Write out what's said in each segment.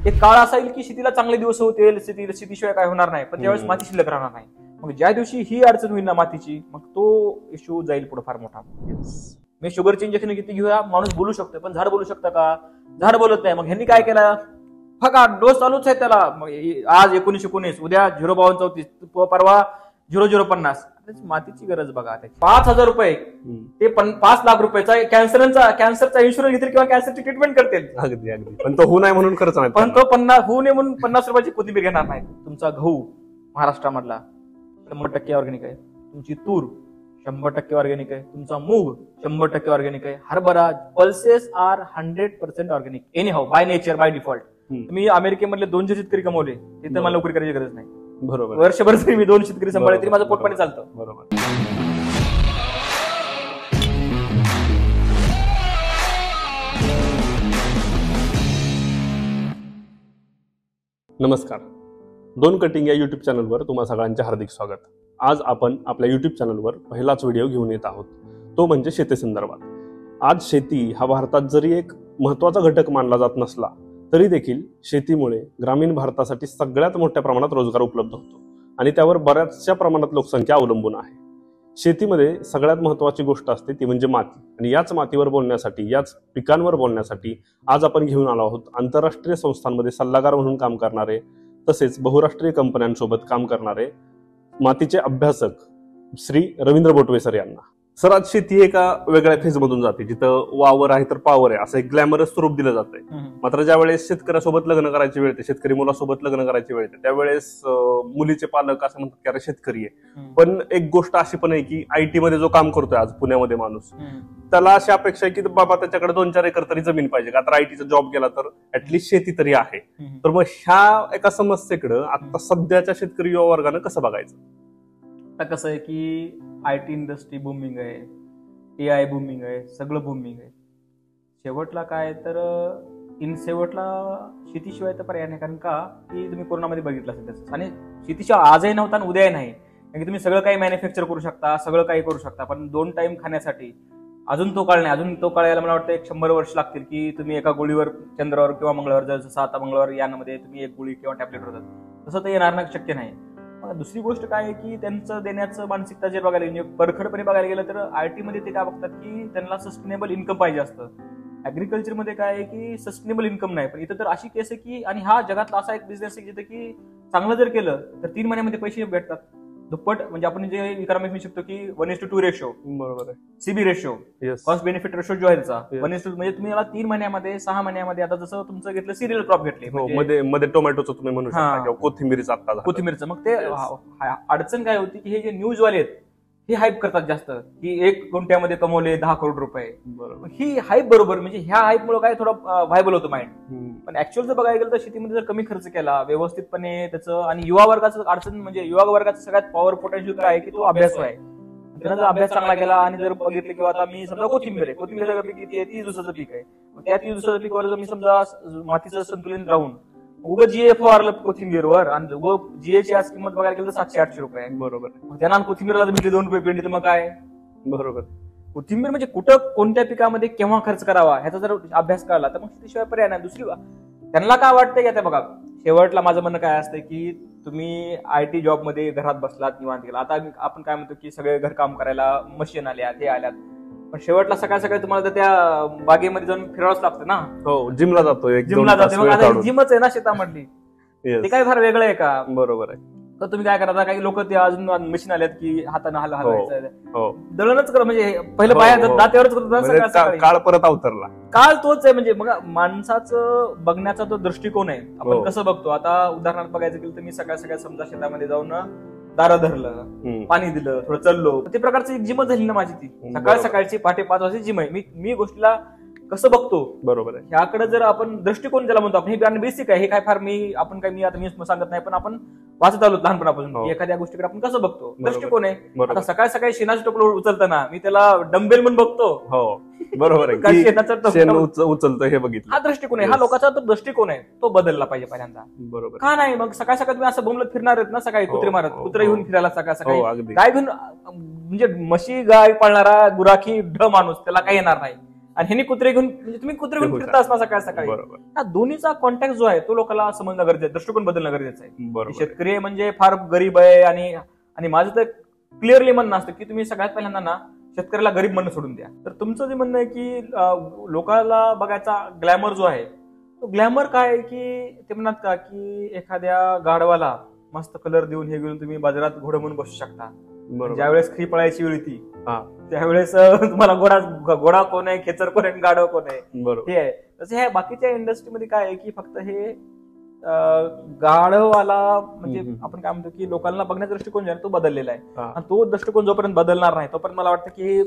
एक काळ असा येईल की शेतीला चांगले दिवस होतील, शेतीशिवाय काय होणार नाही, पण त्यावेळेस माती शिल्लक राहणार नाही. मग ज्या दिवशी ही अडचण होईल ना मातीची, मग तो इश्यू जाईल पुढे फार मोठा. मी शुगरचे इंजेक्शन किती घेऊया, माणूस बोलू शकतो, पण झाड बोलू शकतं का? झाड बोलत नाही. मग ह्यांनी काय केलं, फका डोस चालूच आहे त्याला. आज 1919, उद्या 05234, परवा 0050. मातीची गरज बघा. 5,000 रुपये ते 5 लाख रुपयाचा कॅन्सरचा इन्शुरन्स घेतील किंवा कॅन्सरची ट्रीटमेंट करतील. अगदी अगदी. पण तो होऊ नये म्हणून खर्च नाही. पण तो होऊ नये म्हणून 50 रुपयाची कोथिंबीर घेणार नाही. तुमचा गहू महाराष्ट्रामधला 100% ऑर्गॅनिक आहे. तुमची तूर 100% ऑर्गॅनिक आहे. तुमचा मूग 100% ऑर्गॅनिक आहे. हरभरा, pulses are 100% organic anyhow, by nature, by default. तुम्ही अमेरिकेमधले 200 शेतकरी कमवले ते तर मला नोकरी करायची गरज नाही. बरोबर. वर्षभर जरी मी 2 शेतकरी सांभाळले तरी माझं पोटपाणी चालतं. बरोबर. नमस्कार. 2 कटिंग या युट्यूब चॅनलवर तुम्हा सगळ्यांचे हार्दिक स्वागत. आज आपण आपल्या युट्यूब चॅनलवर पहिलाच व्हिडिओ घेऊन येत आहोत, तो म्हणजे शेतीसंदर्भात. आज शेती हा भारतात जरी एक महत्वाचा घटक मानला जात नसला तरी देखील शेतीमुळे ग्रामीण भारतासाठी सगळ्यात मोठ्या प्रमाणात रोजगार उपलब्ध होतो आणि त्यावर बऱ्याचशा प्रमाणात लोकसंख्या अवलंबून आहे. शेतीमध्ये सगळ्यात महत्वाची गोष्ट असते ती म्हणजे माती. आणि याच मातीवर बोलण्यासाठी, याच पिकांवर बोलण्यासाठी आज आपण घेऊन आलो आहोत आंतरराष्ट्रीय संस्थांमध्ये सल्लागार म्हणून काम करणारे, तसेच बहुराष्ट्रीय कंपन्यांसोबत काम करणारे मातीचे अभ्यासक श्री रवींद्र बोटवे सर यांना. सर, आज शेती एका वेगळ्या फेजमधून जाते, जिथं वावर आहे तर पावर आहे असं एक ग्लॅमरस स्वरूप दिलं जातंय. मात्र ज्या वेळेस शेतकऱ्यासोबत लग्न करायची वेळ येते, शेतकरी मुलासोबत लग्न करायची वेळ येते, त्यावेळेस मुलीचे पालक असं म्हणतात की अरे शेतकरी आहे. पण एक गोष्ट अशी पण आहे की IT मध्ये जो काम करतोय आज पुण्यामध्ये माणूस, त्याला अशी अपेक्षा आहे की बाबा त्याच्याकडे 2-4 एकर तरी जमीन पाहिजे, का तर IT चा जॉब केला तर ऍटलिस्ट शेती तरी आहे. तर मग ह्या एका समस्येकडे आता सध्याच्या शेतकरी युवा वर्गानं कसं बघायचं? आता कसं आहे की IT इंडस्ट्री बुमिंग आहे, AI बुमिंग आहे, सगळं बुमिंग आहे. शेवटला काय तर शेवटला शेतीशिवाय तर पर्याय नाही. कारण का की तुम्ही कोरोनामध्ये बघितलं असेल तसं, आणि शेतीशिवाय आजही नव्हता आणि उद्याही नाही. कारण की तुम्ही सगळं काही मॅन्युफॅक्चर करू शकता, सगळं काही करू शकता, पण 2 टाइम खाण्यासाठी अजून तो काळ नाही. अजून तो काळ यायला मला वाटतं 100 वर्ष लागतील की तुम्ही एका गोळीवर चंद्रावर किंवा मंगळावर, जसं आता मंगळवार यानामध्ये तुम्ही एक गोळी किंवा टॅबलेट होतात, तसं तर येणार नाही, शक्य नाही. दुसरी गोष्ट काय आहे की त्यांचं देण्याचं मानसिकता जर बघायला गेली, परखडपणे बघायला गेलं तर IT मध्ये ते काय बघतात की त्यांना सस्टेनेबल इन्कम पाहिजे असतं. ऍग्रिकल्चरमध्ये काय आहे की सस्टेनेबल इन्कम नाही. पण इथं तर अशी केस आहे की, आणि हा जगातला असा एक बिझनेस आहे जिथे की चांगलं जर केलं तर 3 महिन्यामध्ये पैसे भेटतात दुप्पट. म्हणजे आपण जे इकॉनॉमिक्स मी शिकतो की 1:2 रेशो, बरोबर आहे, CB ratio, cost benefit ratio जो आहे त्याचा 1:2, म्हणजे तुम्ही याला 3 महिन्यामध्ये 6 महिन्यामध्ये, आता जसं तुमचं घेतलं सिरियल क्रॉप घेतले, मध्ये टोमॅटोचं तुम्ही म्हणू शकता किंवा कोथिंबीरचं. मग ते अडचण काय होती की हे जे न्यूजवाले आहेत हे हाईप करतात जास्त की 1 गुंठ्यामध्ये कमवले 10 करोड रुपये. ही हाईप बरोबर, म्हणजे ह्या हाईपमुळे काय थोडं व्हायबल होतं माइंड. पण ऍक्च्युअल जर बघायला गेलं तर शेतीमध्ये जर कमी खर्च केला व्यवस्थितपणे त्याचं, आणि युवा वर्गाचं अडचण म्हणजे युवा वर्गाचं सगळ्यात पॉवर पोटेन्शियल काय आहे की तो अभ्यास आहे. त्यानं जर अभ्यास चांगला केला आणि जर बघितलं किंवा आता मी समजा कोथिंबीर आहे, कोथिंबीर पीक किती आहे, 30 दिवसाचं पीक आहे. त्या 30 दिवसाचं पीकवर जर मी समजा मातीचं संतुलन राहून उगं GA फवारलं कोथिंबीरवर, आणि GAची आज किंमत बघायला गेलं तर 700-800 रुपये आहे. बरोबर. त्यांना कोथिंबीरला भेटली 2 रुपये पेंडी, तर मग काय? बरोबर. कोथिंबीर म्हणजे कुठं कोणत्या पिकामध्ये केव्हा खर्च करावा ह्याचा जर अभ्यास कळला तर मग शेतीशिवाय पर्याय नाही. दुसरी त्यांना काय वाटतंय की आता बघा, शेवटला माझं म्हणणं काय असतं की तुम्ही IT जॉबमध्ये घरात बसलात निवांत गेला. आता आपण काय म्हणतो की सगळे घरकाम करायला मशीन आल्या, ते आल्यात, पण शेवटला सकाळ सकाळी तुम्हाला तर त्या बागेमध्ये जाऊन फिरावंच लागतं ना. हो, जिमला जातोय, मग आता जिमच आहे ना शेतामधली, ते काय फार वेगळं आहे का? बरोबर आहे. तर तुम्ही काय करता, काही लोक ते अजून मशीन आल्यात की हाताने हलवायचं, दळणच कर, म्हणजे पहिलं बाहेर दात्यावरच करत, काळ परत अवतरला. काळ तोच आहे. म्हणजे मग माणसाचं बघण्याचा तो दृष्टिकोन आहे, आपण कसं बघतो. आता उदाहरणार्थ बघायचं गेलं तर मी सकाळ समजा शेतामध्ये जाऊन दारा धरलं, पाणी दिलं, थोडं चाललो, ते प्रकारची जिमच झाली ना माझी. ती सकाळची 5:30 वाजता जिम आहे. मी गोष्टीला कसं बघतो, बरोबर आहे. ह्याकडे जर आपण दृष्टिकोन ज्याला म्हणतो आपण, हे बेसिक आहे. हे काय फार मी सांगत नाही, पण आपण वाचत आलो लहानपणापासून एखाद्या गोष्टीकडे आपण कसं बघतो, दृष्टिकोन आहे. आता सकाळी शेणाचं टोपलं उचलताना मी त्याला डंबेल म्हणून बघतो. हो, बरोबर आहे. शेणाचं उचलतं हे बघितलं, हा दृष्टिकोन आहे. हा लोकांचा तो दृष्टिकोन आहे, तो बदलला पाहिजे पहिल्यांदा. बरोबर. का नाही मग सकाळी तुम्ही असं बोंबलत फिरणार आहेत ना, सकाळी कुत्रे मारत, कुत्रे घेऊन फिरायला सकाळी, गाय घेऊन, म्हणजे म्हशी गाय पाळणारा गुराखी माणूस त्याला काही येणार नाही. आणि ह्यांनी कुत्रे घेऊन म्हणजे तुम्ही कुत्रे घेऊन फिरता असणार सकाळ सकाळी. हा दोन्हीचा कॉन्टॅक्ट जो आहे तो लोकांना समजणं गरजेचं आहे, दृष्टिकोन बदलणं गरजेचं आहे. शेतकरी आहे म्हणजे फार गरीब आहे आणि माझं तर क्लिअरली म्हणणं असतं की तुम्ही सगळ्यात पहिल्यांदा ना शेतकऱ्याला गरीब म्हणणं सोडून द्या. तर तुमचं जे म्हणणं आहे की लोकांना बघायचा ग्लॅमर जो आहे तो ग्लॅमर काय आहे की ते म्हणतात का की एखाद्या गाढवाला मस्त कलर देऊन हे घेऊन तुम्ही बाजारात घोडं म्हणून बसू शकता. ज्यावेळेस खरी पळायची वेळ ती त्यावेळेस तुम्हाला घोडा कोण आहे, खेचर कोण आहे, गाढव कोण आहे हे आहे. तसं ह्या बाकीच्या इंडस्ट्रीमध्ये काय आहे की फक्त हे गाढवाला म्हणजे आपण काय म्हणतो की लोकांना बघण्याचा दृष्टिकोन जो आहे तो बदललेला आहे. आणि तो दृष्टिकोन जोपर्यंत बदलणार नाही तोपर्यंत मला वाटतं की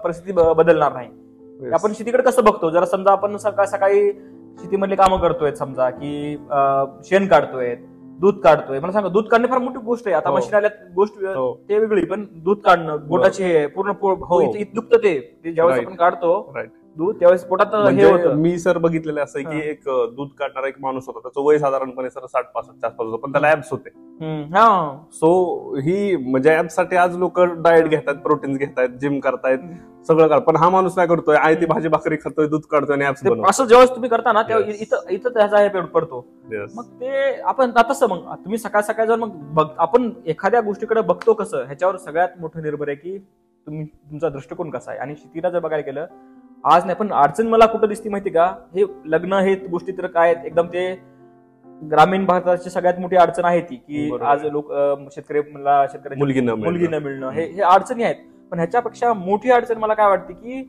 परिस्थिती बदलणार नाही. आपण शेतीकडे कसं बघतो, जरा समजा आपण सकाळी शेतीमधली कामं करतोय, समजा की शेण काढतोय, दूध काढतोय. मला सांगा, दूध काढणे फार मोठी गोष्ट आहे. आता मशीन आल्यात गोष्ट ते वेगळी, पण दूध काढणं बोटाची हे पूर्ण दुखतं ते ज्यावेळेस आपण काढतो दूध त्यावेळेस पोटात हे होतं. मी सर बघितलेलं असं की एक दूध काढणारा एक माणूस होता, त्याचं वय साधारणपणे सर 60-65 आसपास होतं, पण त्याला ऍब्स होते. सो ही म्हणजे ऍब्स साठी आज लोक डाएट घेतात, प्रोटीन्स घेतात, जिम करतायत, सगळं करतात. पण हा माणूस काय करतोय, आहे ती भाजी भाकरी खातोय, दूध काढतोय आणि ऍब्स बनवतोय. असं जेव्हा तुम्ही करता ना तेव्हा इथं त्याचा हे पडतो. मग ते आपण तसं मग तुम्ही सकाळ जाऊन मग आपण एखाद्या गोष्टीकडे बघतो कसं, ह्याच्यावर सगळ्यात मोठं निर्भर आहे की तुमचा दृष्टिकोन कसा आहे. आणि शेतीला जर बघायला गेलं आज नाही, पण अडचण मला कुठं दिसती माहिती का, हे लग्न हे गोष्टी तर काय एकदम ते ग्रामीण भारताची सगळ्यात मोठी अडचण आहे ती की आज लोक शेतकरी मुलगी न मिळणं हे अडचणी आहेत. पण ह्याच्यापेक्षा मोठी अडचण मला काय वाटते की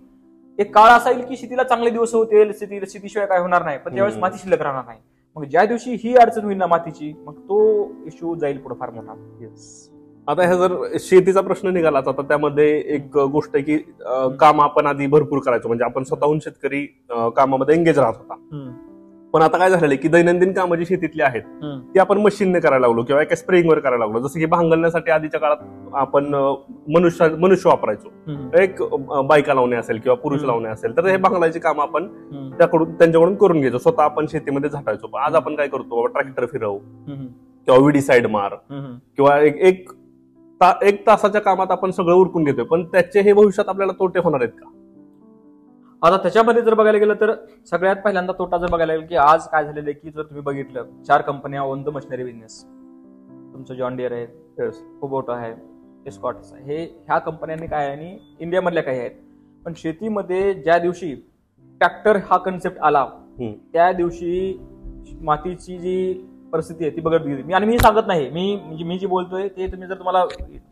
एक काळ असा येईल की शेतीला चांगले दिवस होतील, शेतीशिवाय काय होणार नाही, पण त्यावेळेस माती शिल्लक राहणार नाही. मग ज्या दिवशी ही अडचण होईल ना मातीची, मग तो इश्यू जाईल पुढे फार मोठा. आता हे जर शेतीचा प्रश्न निघालाच, आता त्यामध्ये एक गोष्ट आहे की काम आपण आधी भरपूर करायचो, म्हणजे आपण स्वतःहून शेतकरी कामामध्ये एंगेज राहत होता. पण आता काय झालेलं की दैनंदिन कामं जी शेतीतली आहेत ती आपण मशीनने करायला लागलो किंवा एका स्प्रेइंगवर करायला लागलो. जसं की भांगलण्यासाठी आधीच्या काळात आपण मनुष्य वापरायचो, एक बायका लावणे असेल किंवा पुरुष लावणे असेल, तर हे भांगलायची काम आपण त्यांच्याकडून करून घ्यायचो, स्वतः आपण शेतीमध्ये झाटायचो. पण आज आपण काय करतो, ट्रॅक्टर फिरव किंवा विडीसाईड मार किंवा एक तासाच्या कामात आपण सगळं उरकून घेतोय. पण त्याचे हे भविष्यात आपल्याला तोटे होणार आहेत का? आता त्याच्यामध्ये जर बघायला गेलं तर सगळ्यात पहिल्यांदा तोटा जर बघायला गेलं की आज काय झालेलं आहे की जर तुम्ही बघितलं 4 कंपन्या ओन द मशिनरी बिझनेस, तुमचं जॉन डियर आहे, कुबोटा आहे, एस्कॉट्स आहे, ह्या कंपन्यांनी काय आहे आणि इंडियामधल्या काही आहेत. पण शेतीमध्ये ज्या दिवशी ट्रॅक्टर हा कन्सेप्ट आला त्या दिवशी मातीची जी परिस्थिती आहे ती बघत गेली. मी सांगत नाही, मी जी बोलतोय ते तुम्ही जर तुम्हाला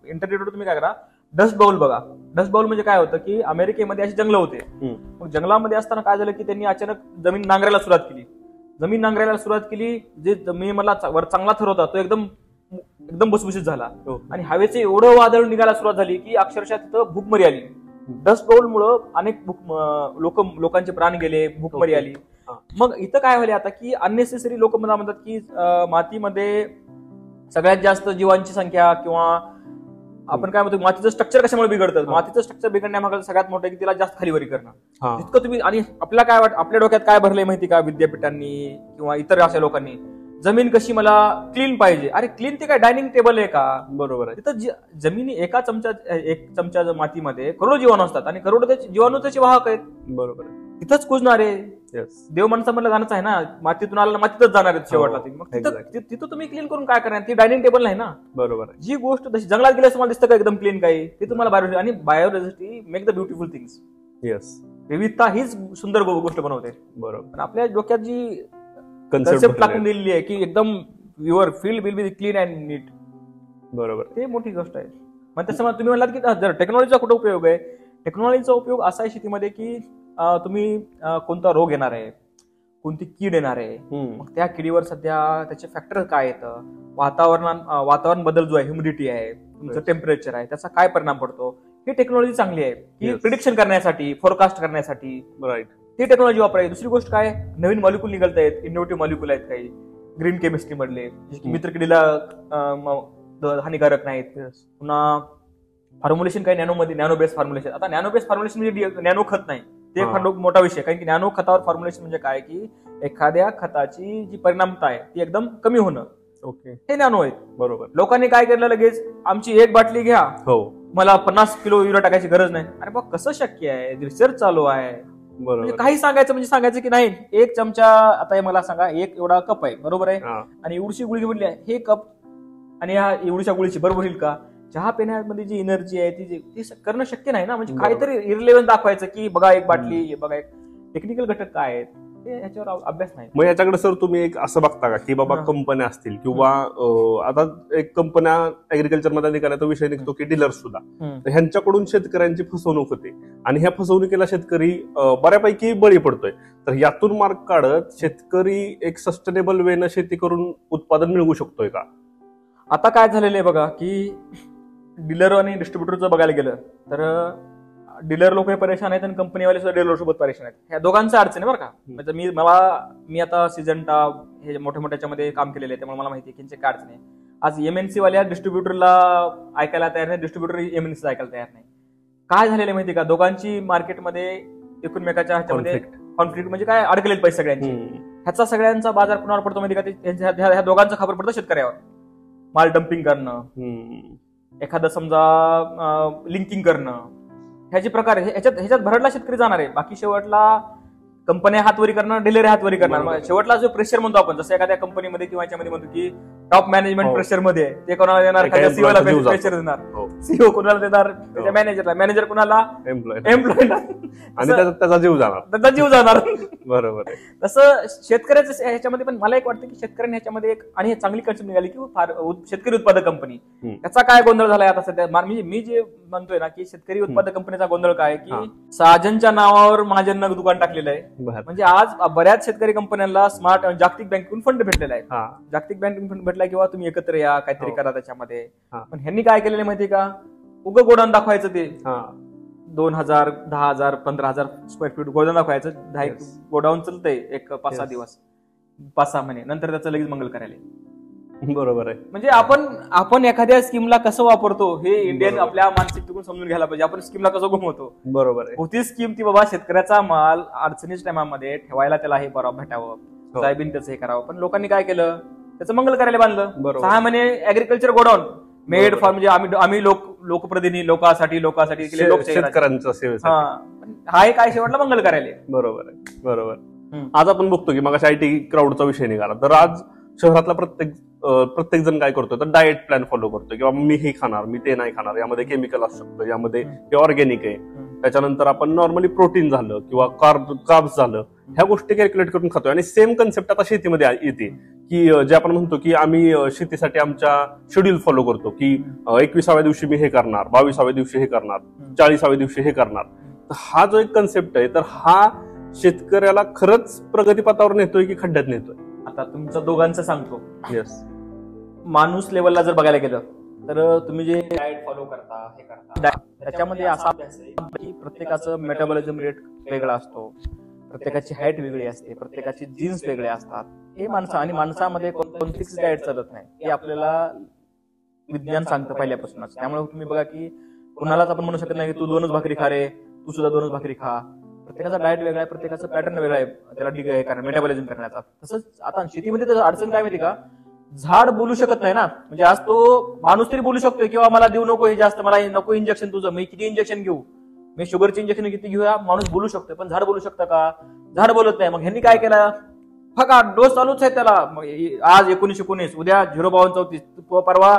इंटरनेटवर तुम्ही काय करा, डस्ट बाउल बघा. डस्ट बाउल म्हणजे काय होतं की अमेरिकेमध्ये अशी जंगलं होते. मग जंगलामध्ये असताना काय झालं की त्यांनी अचानक जमीन नांगरायला सुरुवात केली. जे जमीन वर चांगला थर होता तो एकदम भुसभुशीत झाला आणि हवेचे एवढं वादळ निघायला सुरुवात झाली की अक्षरशः तिथं भूकमरी आली. डस्ट बाउल मुळे अनेक लोकांचे प्राण गेले, भूकमरी आली. मग इथं काय व्हायला आता की अननेसेसरी लोक मला म्हणतात की मातीमध्ये सगळ्यात जास्त जीवांची संख्या किंवा आपण काय म्हणतो मातीचं स्ट्रक्चर कशामुळे बिघडतं, मातीचं स्ट्रक्चर बिघडण्यामागे सगळ्यात मोठं की तिला जास्त खालीवरी करणं. जितकं तुम्ही आणि आपल्या काय आपल्या डोक्यात काय भरलंय माहिती का, विद्यापीठांनी किंवा इतर अशा लोकांनी जमीन कशी मला क्लीन पाहिजे. अरे क्लीन ते काय डायनिंग टेबल आहे का? बरोबर आहे. तिथं जमिनी एक चमचा मातीमध्ये करोडो जीवाणू असतात आणि करोडो जीवाणू त्याचे वाहक आहेत. बरोबर आहे. तिथंच कुजणार आहे. देव माणसामधलं गाणंच आहे ना, मातीतून आला मातीतच जाणार आहेत शेवटला. मग तिथं तुम्ही क्लीन करून काय करणार, ती डायनिंग टेबल नाही ना. बरोबर आहे. जी गोष्ट जशी जंगलात गेल्यास तुम्हाला दिसतं का एकदम क्लीन काही, ते तुम्हाला बायोडायव्हर्सिटी आणि biodiversity make the beautiful things. Yes, विविधता हीच सुंदर गोष्ट बनवते. बरोबर. आपल्या डोक्यात जी कन्सेप्ट टाकून दिलेली आहे की एकदम your field will be clean and neat. बरोबर, ते मोठी गोष्ट आहे. मग तसं तुम्ही म्हणालात की जर टेक्नॉलॉजीचा कुठं उपयोग आहे, टेक्नॉलॉजीचा उपयोग असा आहे शेतीमध्ये की तुम्ही कोणता रोग येणार आहे, कोणती कीड येणार आहे, मग त्या किडीवर सध्या त्याचे फॅक्टर काय येतं, वातावरण बदल जो आहे, ह्युमिडिटी आहे, तुमचं टेम्परेचर आहे, त्याचा काय परिणाम पडतो, ही टेक्नॉलॉजी चांगली आहे की प्रिडिक्शन करण्यासाठी, फोरकास्ट करण्यासाठी. राईट, ती टेक्नॉलॉजी वापरायची. दुसरी गोष्ट काय, नवीन मॉलिक्यूल निघत आहेत, इनोव्हेटिव्ह मॉलिक्यूल आहेत काही ग्रीन केमिस्ट्री मधले, मित्रकिडीला हानिकारक नाहीत. पुन्हा फॉर्म्युलेशन काही नॅनो बेस फॉर्म्युलेशन. आता नॅनो बेस फॉर्म्युलेशन म्हणजे नॅनो खत नाही, ते फार मोठा विषय. कारण की नॅनो खतावर फॉर्म्युलेशन म्हणजे काय की एखाद्या खताची जी परिणामता आहे ती एकदम कमी होणं. ओके, हे नॅनो आहेत. बरोबर. लोकांनी काय केलं, लगेच आमची 1 बाटली घ्या, मला 50 किलो युरिया टाकायची गरज नाही. अरे बा, कसं शक्य आहे? रिसर्च चालू आहे, म्हणजे काही सांगायचं म्हणजे सांगायचं की नाही एक चमचा, आता हे मला सांगा एक एवढा कप आहे बरोबर आहे आणि एवढीशी गुळी म्हटली आहे, हे कप आणि ह्या एवढ्या गुळीची बरोबर होईल का? चहा पिण्यामध्ये जी एनर्जी आहे ती करणं शक्य नाही ना. म्हणजे काहीतरी इरलेव्हन दाखवायचं की बघा एक बाटली, बघा एक टेक्निकल घटक काय आहेत ह्याच्यावर अभ्यास नाही. मग याच्याकडे सर तुम्ही एक असं बघता का की बाबा कंपन्या असतील किंवा आता एक कंपन्या ऍग्रिकल्चर मध्ये निघाला विषय निघतो की डीलर्स सुद्धा, तर ह्यांच्याकडून शेतकऱ्यांची फसवणूक होते आणि ह्या फसवणुकीला शेतकरी बऱ्यापैकी बळी पडतोय. तर यातून मार्ग काढत शेतकरी एक सस्टेनेबल वेनं शेती करून उत्पादन मिळवू शकतोय का? आता काय झालेलं आहे बघा की डीलर आणि डिस्ट्रीब्युटरचं बघायला गेलं तर डीलर लोक परेशान आहेत आणि कंपनीवाले सुद्धा डीलर सोबत परेशान आहेत. ह्या दोघांचं अडचण आहे बरं का. म्हणजे मी आता सिजंटा हे मोठ्या मोठ्याच्यामध्ये काम केलेलं आहे त्यामुळे मला माहिती आहे की काय अडचण आहे. आज एमएनसी वाल्या डिस्ट्रीब्युटरला ऐकायला तयार नाही, डिस्ट्रीब्युटर एमएनसी ऐकायला तयार नाही. काय झालेलं माहिती का, दोघांची मार्केटमध्ये एकूणमेकाच्या ह्याच्यामध्ये कॉन्फ्लिक्ट म्हणजे काय अडकलेत पैसे सगळ्यांचे. ह्याचा सगळ्यांचा बाजार कुणावर पडतो माहिती का, ह्या दोघांचा खबर पडतो शेतकऱ्यावर. माल डम्पिंग करणं, एखादं समजा लिंकिंग करणं, ह्याचे प्रकार ह्याच्यात भरडला शेतकरी जाणार आहे. बाकी शेवटला कंपन्या हातवरी करणार, डीलर हातवरी करणार. शेवटला जो प्रेशर म्हणतो आपण, जसं एखाद्या कंपनीमध्ये किंवा याच्यामध्ये म्हणतो की टॉप मॅनेजमेंट प्रेशर मध्ये ते कोणाला देणार, सीओला प्रेशर देणार, सीओ कोणाला देणार, त्याच्या मॅनेजरला, मॅनेजर कोणाला, एम्प्लॉयला, आणि त्याचा जीव जाणार. बरोबर. तसं शेतकऱ्याचं ह्याच्यामध्ये पण मला एक वाटतं की शेतकऱ्यांनी ह्याच्यामध्ये एक आणि हे चांगली कन्सेप्ट निघाली की शेतकरी उत्पादक कंपनी. त्याचा काय गोंधळ झालाय आता सध्या, मी जे म्हणतोय ना की शेतकरी उत्पादक कंपनीचा गोंधळ काय की साजनच्या नावावर महाजननं दुकान टाकलेलं आहे. म्हणजे आज बऱ्याच शेतकरी कंपन्यांना स्मार्ट जागतिक बँकेतून फंड भेटलेला आहे. जागतिक बँकेतून फंड भेटला किंवा तुम्ही एकत्र या काहीतरी करा त्याच्यामध्ये. पण ह्यांनी काय केलेलं माहिती का, उगं गोडाऊन दाखवायचं, ते 2,000, 10,000, 15,000 स्क्वेअर फीट गोडाऊन दाखवायचं. गोडाऊन चालतंय एक 5-6 दिवस, 5-6 महिने, नंतर त्याचं लगेच मंगल करायला. बरोबर आहे. म्हणजे आपण एखाद्या स्कीमला कसं वापरतो हे इंडियन आपल्या मानसिकतेतून समजून घ्यायला पाहिजे. आपण स्कीमला कसं घुमवतो. बरोबर आहे. होती स्कीम ती बाबा शेतकऱ्याचा माल अडचणीच्या टायमामध्ये ठेवायला त्याला हे बरोबर भेटावं, साहेबीन त्याचं हे करावं. पण लोकांनी काय केलं, त्याचं मंगल करायला बांधलं. 6 महिने ऍग्रिकल्चर गोडाऊन मेड फॉर, म्हणजे आम्ही लोकप्रतिनिधी लोकांसाठी केले, शेतकऱ्यांच्या सेवेसाठी. हा काय शेवटला मंगल करायला. बरोबर आहे. बरोबर. आज आपण बघतो की मग आयटी क्राऊडचा विषय निघाला, तर आज शहरातला प्रत्येक जण काय करतो तर डाएट प्लॅन फॉलो करतो किंवा मी हे खाणार, मी ते नाही खाणार, यामध्ये केमिकल असू शकतं, यामध्ये हे ऑर्गॅनिक आहे. त्याच्यानंतर आपण नॉर्मली प्रोटीन झालं किंवा कार्ब्स झालं, ह्या गोष्टी कॅल्क्युलेट करून खातोय. आणि सेम कन्सेप्ट आता शेतीमध्ये येते की जे आपण म्हणतो की आम्ही शेतीसाठी आमच्या शेड्यूल फॉलो करतो की 21व्या दिवशी मी हे करणार, 22व्या दिवशी हे करणार, 40व्या दिवशी हे करणार. तर हा जो एक कन्सेप्ट आहे, तर हा शेतकऱ्याला खरंच प्रगतीपथावर नेतोय की खड्ड्यात नेतोय? आता तुमचं दोघांचं सांगतो. येस. माणूस लेवलला जर बघायला गेलं तर तुम्ही जे डाएट फॉलो करता, हे करता, त्याच्यामध्ये असा अभ्यास आहे की प्रत्येकाचं मेटाबॉलिझम रेट वेगळा असतो, प्रत्येकाची हाईट वेगळी असते, प्रत्येकाची जीन्स वेगळे असतात. हे माणसामध्ये कोणती फिक्स डाएट चालत नाही, हे आपल्याला विज्ञान सांगतं पहिल्यापासूनच. त्यामुळे तुम्ही बघा की कुणालाच आपण म्हणू शकत नाही की तू 2च भाकरी खा रे, तू सुद्धा 2च भाकरी खा. प्रत्येकाचा डाएट वेगळा आहे, प्रत्येकाचं पॅटर्न वेगळा आहे त्याला मेटाबॉलिझम करण्याचा. तसंच आता शेतीमध्ये त्याचं अडचण काय माहिती का, झाड बोलू शकत नाही ना. म्हणजे आज तो माणूस तरी बोलू शकतोय किंवा मला देऊ नको हे जास्त, मला नको इंजेक्शन तुझं, मी किती इंजेक्शन घेऊ, मी शुगरचे इंजेक्शन किती घेऊया, माणूस बोलू शकतोय. पण झाड बोलू शकतं का? झाड बोलत नाही. मग ह्यांनी काय केलं, फक्त डोस चालूच आहे त्याला. आज 1919, उद्या 05234, परवा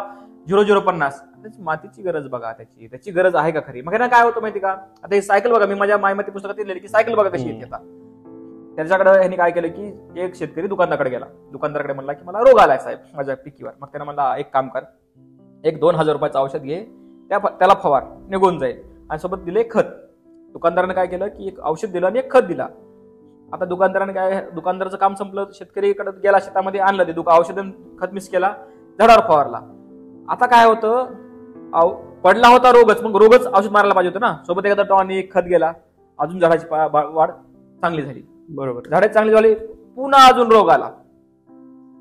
0050. मातीची गरज बघा, त्याची गरज आहे का खरी? मग काय होतं माहिती का, आता ही सायकल बघा, मी माझ्या मायमती पुस्तकात लिहिली की सायकल बघा कशी येते. आता त्याच्याकडे ह्यांनी काय केलं की एक शेतकरी दुकानदाराकडे गेला, दुकानदाराकडे म्हणला की मला रोग आलाय साहेब माझ्या पिकीवर. मग त्यानं म्हणला एक काम कर, एक 2,000 रुपयाचं औषध घे, त्याला फवार, निघून जाईल. आणि सोबत दिले खत. दुकानदाराने काय केलं की एक औषध दिलं आणि एक खत दिला. आता दुकानदाराचं काम संपलं, शेतकरीकडे गेला, शेतामध्ये आणलं ते औषध, खत मिक्स केला, झाडावर फवारला. आता काय होतं, पडला होता रोगच, मग रोगच औषध मारायला पाहिजे होतं ना. सोबत एखादा टॉनिक खत गेला, अजून झाडाची वाढ चांगली झाली. बरोबर, झाडे चांगली झाली, पुन्हा अजून रोग आला,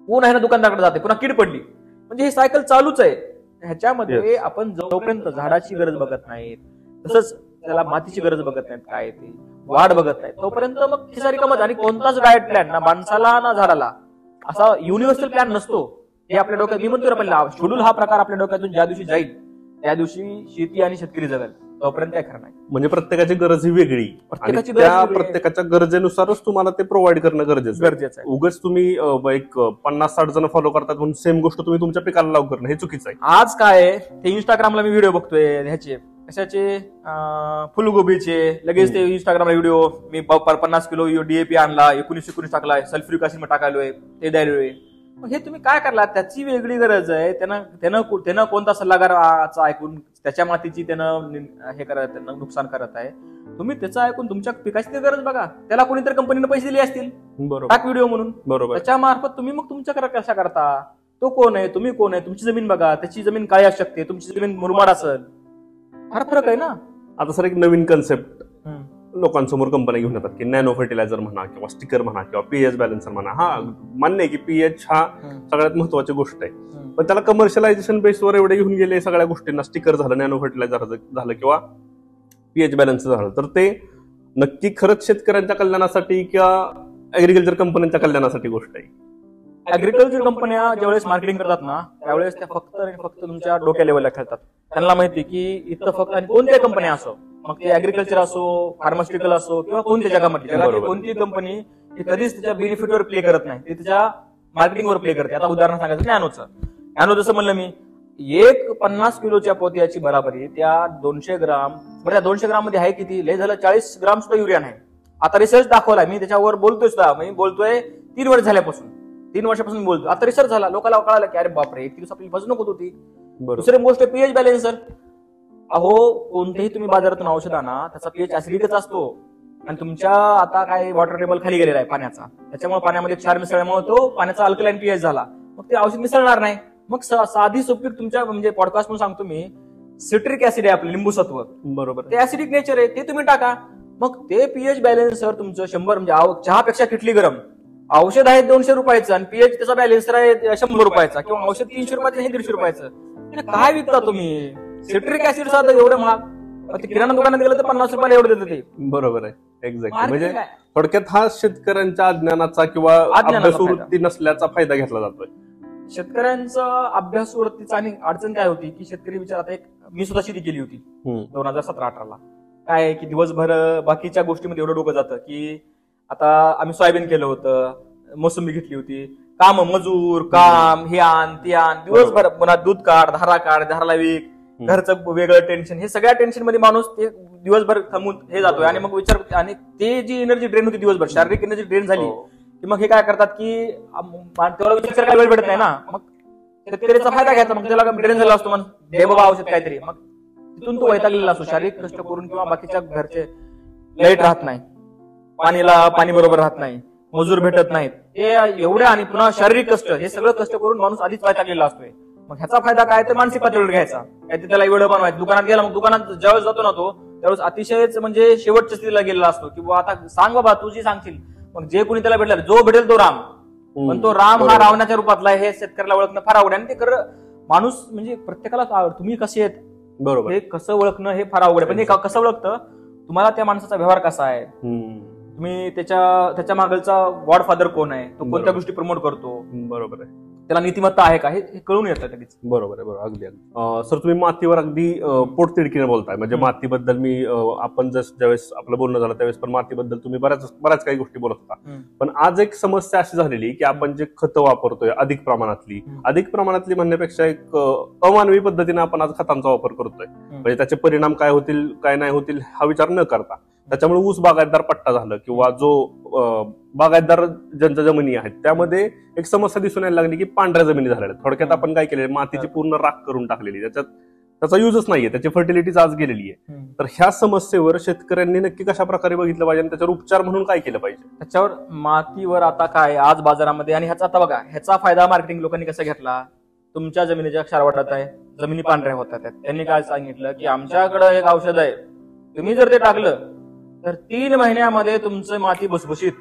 पुन्हा ह्यानं दुकानदाराकडे जाते, पुन्हा कीड पडली. म्हणजे ही सायकल चालूच आहे. ह्याच्यामध्ये आपण जोपर्यंत झाडाची गरज बघत नाहीत, तसंच त्याला मातीची गरज बघत नाहीत, काय ते वाढ बघत नाहीत, तोपर्यंत मग खिसारी कमत. आणि कोणताच डाएट प्लॅन ना माणसाला ना झाडाला असा युनिव्हर्सल प्लॅन नसतो. हे आपल्या डोक्यात, मी म्हणतो ना, शेड्यूल हा प्रकार आपल्या डोक्यातून ज्या दिवशी जाईल त्या दिवशी शेती आणि शेतकरी जगेल. तोपर्यंत काय खरं नाही. म्हणजे प्रत्येकाची गरज ही वेगळी, प्रत्येकाची त्या गरज वेगळी आहे. प्रत्येकाच्या गरजेनुसारच तुम्हाला ते प्रोव्हाइड करणं गरजेचं आहे. उगाच तुम्ही एक 50-60 जण फॉलो करतात म्हणून सेम गोष्ट तुम्ही तुमच्या पिकाला लागू करणं हे चुकीचं आहे. आज काय आहे, ते इंस्टाग्रामला मी व्हिडिओ बघतोय ह्याचे कशाचे फुलगोबीचे, लगेच ते इंस्टाग्रामला व्हिडिओ मी 50 किलो डीएपी आणला, 19 टाकलाय, सल्फ्युरिक ऍसिड टाकालोय, ते द्यायलोय. मग हे तुम्ही काय करला, त्याची वेगळी गरज आहे. त्यानं कोणता सल्लागाराचा ऐकून त्याच्या मातीची त्यानं हे करत, त्यांना नुकसान करत आहे. तुम्ही त्याचं ऐकून तुमच्या पिकाची गरज बघा. त्याला कोणीतरी कंपनीने पैसे दिले असतील, बरोबर, टाक व्हिडिओ म्हणून. बरोबर. त्याच्या मार्फत तुम्ही मग तुमच्याकडे कशा करता. तो कोण आहे, तुम्ही कोण आहे, तुमची जमीन बघा. त्याची जमीन काळी असू शकते, तुमची जमीन मुरमाड असेल. फार फरक आहे ना. आता सर एक नवीन कन्सेप्ट लोकांसमोर कंपन्या घेऊन येतात की नॅनो फर्टिलायझर म्हणा किंवा स्टिकर म्हणा किंवा पीएच बॅलन्सर म्हणा. हा मान्य आहे की पीएच हा सगळ्यात महत्वाची गोष्ट आहे, पण त्याला कमर्शियलायझेशन बेसवर एवढे घेऊन गेले सगळ्या गोष्टींना, स्टिकर झालं, नॅनो फर्टिलायझर झालं किंवा पीएच बॅलन्सर झालं, तर ते नक्की खरंच शेतकऱ्यांच्या कल्याणासाठी किंवा ऍग्रिकल्चर कंपन्यांच्या कल्याणासाठी गोष्ट आहे. ऍग्रिकल्चर कंपन्या ज्यावेळेस मार्केटिंग करतात ना, त्यावेळेस त्या फक्त आणि फक्त तुमच्या डोक्या लेवलला खेळतात. त्यांना माहिती की इथं फक्त, आणि कोणत्या कंपन्या असो, मग ते ऍग्रिकल्चर असो, फार्मास्युटिकल असो किंवा कोणत्या जगामध्ये कोणती कंपनी कधीच त्याच्या बेनिफिटवर प्ले करत नाही, ते त्याच्या मार्केटिंगवर प्ले करते. आता उदाहरण सांगायचं नॅनो जसं म्हणलं मी, एक 50 किलोच्या पोत्याची बराबरी त्या 200 ग्राम, बरं 200 ग्राम मध्ये आहे किती, लय झालं 40 ग्राम सुद्धा युरिया नाही. आता रिसर्च दाखवलाय, मी त्याच्यावर बोलतोय सुद्धा, मी बोलतोय 3 वर्ष झाल्यापासून, 3 वर्षापासून बोलतो. आता रिसर्च झाला, लोकांना कळालं की अरे बापरे, 1 दिवस आपली वजन होत होती. दुसरी गोष्ट पीएच बॅलन्सर. अहो कोणतेही तुम्ही बाजारातून औषध आणा, त्याचा पीएच ऍसिडिकच असतो, आणि तुमच्या आता काय वॉटर टेबल खाली गेलेला आहे पाण्याचा, त्याच्यामुळे पाण्यामध्ये क्षार मिसळल्यामुळे तो पाण्याचा अल्कलाइन पीएच झाला, मग ते औषध मिसळणार नाही. मग साधी सोपी तुमच्या म्हणजे पॉडकास्ट म्हणून सांगतो मी, सिट्रिक ऍसिड आहे आपलं लिंबू सत्व, बरोबर, ते ऍसिडिक नेचर आहे, ते तुम्ही टाका. मग ते पीएच बॅलन्सर तुमचं 100 म्हणजे चहापेक्षा किटली गरम औषध आहे 200 रुपयाचं, आणि पीएच त्याचा बॅलन्सर आहे 100 रुपयाचा, किंवा औषध 300 रुपयाचं हे 150 रुपयाचं. काय विकता तुम्ही? सिट्रिक ऍसिड साधं एवढं महाग, किराणा दुकानात गेलं तर 50 रुपयाला एवढं देतं ते. बरोबर आहे, एक्झॅक्टली. म्हणजे थोडक्यात हा शेतकऱ्यांच्या अज्ञानाचा किंवा अभ्यासवृत्ती नसल्याचा फायदा घेतला जातोय. शेतकऱ्यांचं अभ्यासवृत्तीचा. आणि अडचण काय होती की शेतकरी विचारात, एक मी सुद्धा शेती केली होती 2017-18ला. काय आहे की दिवसभर बाकीच्या गोष्टीमध्ये एवढं डोकं जातं की आता आम्ही सोयाबीन केलं होतं, मोसंबी घेतली होती, काम, मजूर, काम, हे आण ते आण, दिवसभर पुन्हा दूध काढ, धाराला विक, घरचं वेगळं टेन्शन, हे सगळ्या टेन्शन मध्ये माणूस ते दिवसभर थांबून हे जातोय. आणि मग विचार, आणि ते जी एनर्जी ड्रेन होती दिवसभर, शारीरिक एनर्जी ड्रेन झाली की मग हे काय करतात की तेवढा विचार करायला वेळ भेटत नाही ना, मग शेतकऱ्याचा फायदा घ्यायचा, मग त्याला ड्रेन झाला असतो, मग दे बाबा औषध काहीतरी, मग तिथून तो वैतागलेला असतो. शारीरिक कष्ट करून किंवा बाकीच्या घरचे लाईट राहत नाही, पाणी बरोबर राहत नाही, मजूर भेटत नाहीत, हे एवढ्या, आणि पुन्हा शारीरिक कष्ट, हे सगळं कष्ट करून माणूस आधीच वैतागलेला असतोय. मग ह्याचा फायदा काय तर मानसिक पातळीवर घ्यायचा, काहीतरी त्याला व्हिडिओ बनवायचा, दुकानात गेला, मग दुकानात ज्यावेळेस जातो ना तो, त्यावेळेस अतिशयच म्हणजे शेवटच्या स्थितीला गेलेला असतो की बाबा आता सांग बाबा, तू जी सांगशील. मग जे कोणी त्याला भेटलं, जो भेटेल तो राम, पण तो राम हा रावणाच्या रूपातला, हे शेतकऱ्याला ओळखणं फार अवघड आहे. आणि ते खरं माणूस म्हणजे प्रत्येकाला तुम्ही कसे आहेत, बरोबर, हे कसं ओळखणं हे फार अवघड आहे. पण हे कसं ओळखतं, तुम्हाला त्या माणसाचा व्यवहार कसा आहे, तुम्ही त्याच्या मागलचा गॉडफादर कोण आहे, तो कोणत्या गोष्टी प्रमोट करतो, बरोबर आहे, त्याला नीतिमत्ता आहे का, हे कळून येतं लगेच. बरोबर आहे, बरोबर, अगदी. सर तुम्ही मातीवर अगदी पोटतिडकीने बोलताय, म्हणजे मातीबद्दल मी आपण ज्यावेळेस आपलं बोलणं झालं त्यावेळेस पण मातीबद्दल तुम्ही बऱ्याच काही गोष्टी बोलत होता. पण आज एक समस्या अशी झालेली की आपण जे खतं वापरतोय अधिक प्रमाणातली म्हणण्यापेक्षा एक अमानवी पद्धतीने आपण आज खतांचा वापर करतोय. म्हणजे त्याचे परिणाम काय होतील काय नाही होतील हा विचार न करता, त्याच्यामुळे ऊस बागायतदार पट्टा झालं किंवा जो बागायतदार ज्यांच्या जमिनी आहेत त्यामध्ये एक समस्या दिसून यायला लागली की पांढऱ्या जमिनी झाल्या. थोडक्यात आपण काय केले, मातीची पूर्ण राख करून टाकलेली, त्याचा युजच नाहीये, त्याची फर्टिलिटीच आज गेलेली आहे. तर ह्या समस्येवर शेतकऱ्यांनी नक्की कशा प्रकारे बघितलं पाहिजे आणि त्याच्यावर उपचार म्हणून काय केलं पाहिजे? त्याच्यावर मातीवर आता काय आज बाजारामध्ये, आणि ह्याचा आता बघा, ह्याचा फायदा मार्केटिंग लोकांनी कसा घेतला, तुमच्या जमिनीच्या क्षार वाढत आहे, जमिनी पांढऱ्या होतात, त्यांनी काय सांगितलं की आमच्याकडे एक औषध आहे, तुम्ही जर ते टाकलं तर 3 महिन्यामध्ये तुमचं माती भुसभुशीत,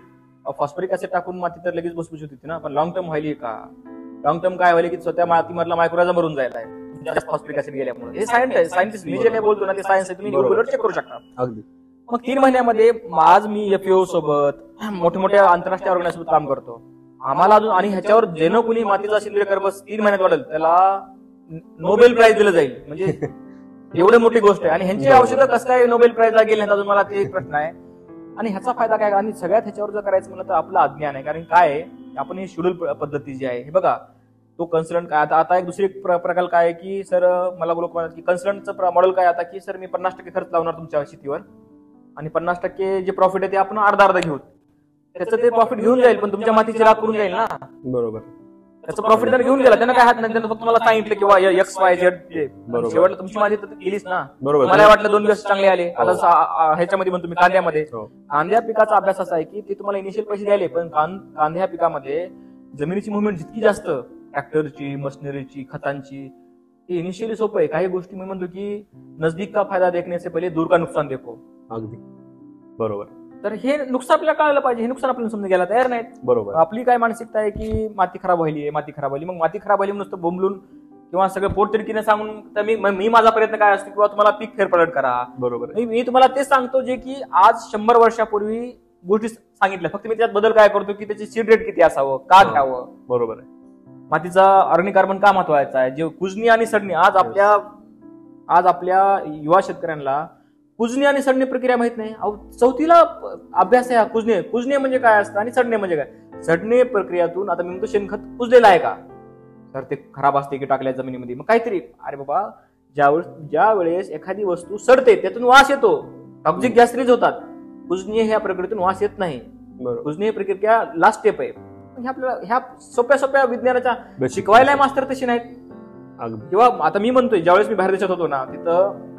फॉस्फरिक ऍसिड टाकून माती तर लगेच भुसभुशीत होती ना, पण लॉंग टर्म व्हायली का, लॉंग टर्म काय व्हायली की स्वतः मातीमधला मायक्रोरायझा मरून जायला आहे फॉस्फरिक ऍसिड गेल्यामुळे. हे सायंटिस्ट मी जे काही बोलतो ना ते सायन्स आहे, तुम्ही गुगलवर चेक करू शकता. अगदी. मग 3 महिन्यामध्ये आज मी FAO सोबत मोठ्या आंतरराष्ट्रीय ऑर्गनायझेशन काम करतो, आम्हाला अजून, आणि ह्याच्यावर जेणं कुणी मातीचा शिंद्रे कर्बस 3 महिन्यात वाढेल त्याला नोबेल प्राइज दिलं जाईल. म्हणजे एवढी मोठी गोष्ट आहे. आणि ह्यांची औषधं कसं काय नोबेल प्राइजला गेले अजून मला ते एक प्रश्न आहे. आणि ह्याचा फायदा काय, आणि सगळ्यात ह्याच्यावर जर करायचं म्हणलं तर आपलं अज्ञान आहे. कारण काय आहे, आपण ही शेड्यूल पद्धती जी आहे, हे बघा, तो कन्सल्टंट काय आता एक दुसरी प्रकार काय आहे की सर मला लोक म्हणतात की कन्सल्टंटचं मॉडेल काय आता की सर मी 50% खर्च लावणार तुमच्या शेतीवर आणि 50% जे प्रॉफिट आहे ते आपण अर्धा घेऊ, त्याचं ते प्रॉफिट घेऊन जाईल पण तुमच्या मातीची राख करून जाईल ना. बरोबर. त्याचं प्रॉफिट जर घेऊन गेला त्यांना काय हात नाही, त्यांना फक्त मला सांगितलं किंवा XYZ शेवटला तुमची माती गेलीच ना. बरोबर. मला वाटलं 2 दिवस चांगले आले. आता ह्याच्यामध्ये पण तुम्ही कांद्यामध्ये, कांद्या पिकाचा अभ्यास असा आहे की ते तुम्हाला इनिशियल पैसे द्यायले, पण कांद्या पिकामध्ये जमिनीची मुवमेंट जितकी जास्त, ट्रॅक्टरची, मशिनरीची, खतांची, ते इनिशियली सोपं आहे. काही गोष्टी मी म्हणतो की नजदीक का फायदा देखने से पहिले दूर का नुकसान देखो. अगदी बरोबर. तर हे नुकसान आपल्याला कळायला पाहिजे. हे नुकसान आपल्याला समजून घ्यायला तयार नाहीत. बरोबर. आपली काय मानसिकता आहे की माती खराब व्हायली, माती खराब व्हायली, मग माती खराब व्हायली नुसतं बोंबलून किंवा सगळं पोटतिडकीने सांगून तर मी माझा प्रयत्न काय असतो किंवा तुम्हाला पीक फेरपलट करा. बरोबर. मी तुम्हाला तेच सांगतो जे की आज 100 वर्षापूर्वी गोष्टी सांगितल्या, फक्त मी त्यात बदल काय करतो की त्याची सीड रेट किती असावं, का घ्यावं. बरोबर आहे. मातीचा ऑर्गॅनिक कार्बन का महत्वाचा आहे, जे कुजणी आणि सडणी आज आपल्या युवा शेतकऱ्यांना कुजणी आणि सडणे प्रक्रिया माहित नाही. चौथीला अभ्यास आहे कुजणे म्हणजे काय असतं आणि सडणे म्हणजे काय. सडणे प्रक्रियातून आता मी म्हणतो शेणखत कुजलेलं आहे का, तर ते खराब असते की टाकल्या जमिनीमध्ये, मग काहीतरी अरे बाबा ज्या वेळेस एखादी वस्तू सडते त्यातून वास येतो, टॉक्सिक गॅस रिलीज होतात. कुजणी ह्या प्रक्रियेतून वास येत नाही. कुजणी ही प्रक्रिया लास्ट स्टेप आहे. आपल्याला ह्या सोप्या विज्ञानाच्या शिकवायला मास्तर तशी नाहीत. किंवा आता मी म्हणतोय ज्यावेळेस मी बाहेर देशात होतो ना, तिथं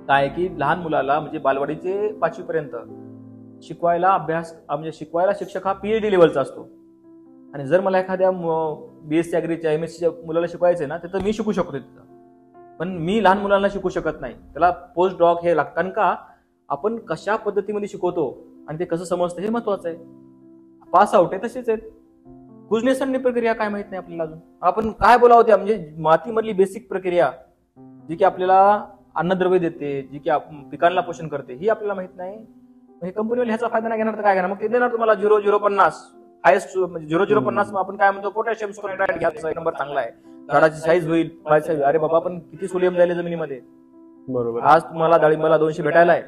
काय की लहान मुलाला म्हणजे बालवाडीचे 5वी पर्यंत शिकवायला शिक्षक हा PhD लेवलचा असतो. आणि जर मला एखाद्या BSc अॅग्रीच्या MScच्या मुलाला शिकवायचंय ना, तर मी शिकू शकतो तिथं, पण मी लहान मुलांना शिकू शकत नाही. त्याला पोस्ट डॉक हे लागतं. कारण का आपण कशा पद्धतीमध्ये शिकवतो आणि ते कसं समजतं हे महत्वाचं आहे. पास आउट आहे तसेच आहेत. कुजणे सडणे प्रक्रिया काय माहित नाही आपल्याला अजून. आपण काय बोलावं त्या म्हणजे मातीमधली बेसिक प्रक्रिया जी की आपल्याला अन्नद्रव्य देते, जी की पिकांना पोषण करते, ही आपल्याला माहित नाही. हे कंपनीवाले ह्याचा फायदा नाही घेणार तर काय घेणार, मग ते देणार तुम्हाला 0,050 हायस्ट म्हणजे 0,050 आपण काय म्हणतो पोटॅशियम क्लोराईड घ्यायचा नंबर चांगला आहे, झाडाची साईज होईल. अरे बाबा पण किती सोडियम जायले जमिनीमध्ये. बरोबर. आज तुम्हाला डाळिंबाला 200 भेटायला आहे,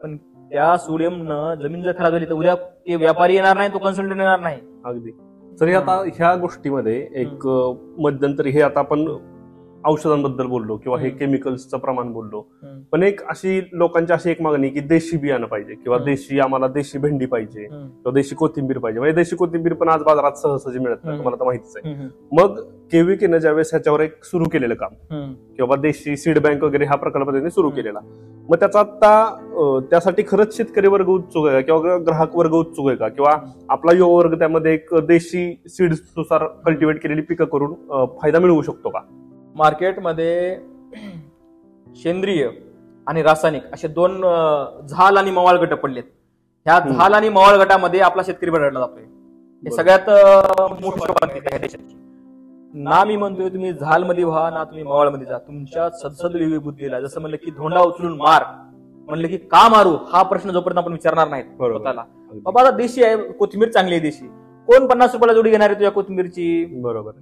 पण त्या सोडियमनं जमीन जर खराब झाली तर उद्या ते व्यापारी येणार नाही, तो कन्सल्टंट येणार नाही. अगदी. तरी आता ह्या गोष्टीमध्ये एक मध्यंतरी हे आता आपण औषधांबद्दल बोललो किंवा हे केमिकल्सचं प्रमाण बोललो, पण एक अशी लोकांची अशी एक मागणी की देशी बियाणं पाहिजे किंवा आम्हाला देशी भेंडी पाहिजे किंवा देशी कोथिंबीर पाहिजे. म्हणजे देशी कोथिंबीर पण आज बाजारात सहज मिळत नाही, तुम्हाला तर माहितीच आहे. मग केव्हीकेनं ज्यावेळेस ह्याच्यावर एक सुरू केलेलं काम किंवा देशी सीड बँक वगैरे हा प्रकल्प त्यांनी सुरू केलेला, मग त्याचा आता त्यासाठी खरंच शेतकरी वर्ग उत्सुक आहे का किंवा ग्राहक वर्ग उत्सुक आहे का, किंवा आपला युवा वर्ग त्यामध्ये एक देशी सीड्स नुसार कल्टिवेट केलेली पिकं करून फायदा मिळवू शकतो का? मार्केटमध्ये सेंद्रिय आणि रासायनिक असे 2 झाल आणि मवाळ गट पडलेत. ह्या झाल आणि मवाळ गटामध्ये आपला शेतकरी बदलला जातोय. हे सगळ्यात मोठी आहे देशाची. ना मी म्हणतोय तुम्ही झाल मध्ये व्हा ना तुम्ही मवाळ मध्ये जा, तुमच्या सदसद्विवेक बुद्धीला जसं म्हणलं की धोंडा उचलून मार, म्हणलं की का मारू हा प्रश्न जोपर्यंत आपण विचारणार नाहीत स्वतःला, बाबा आता देशी आहे कोथिंबीर चांगली आहे देशी, कोण 50 रुपयाला जोडी घेणार आहे तुझ्या कोथिंबीरची. बरोबर.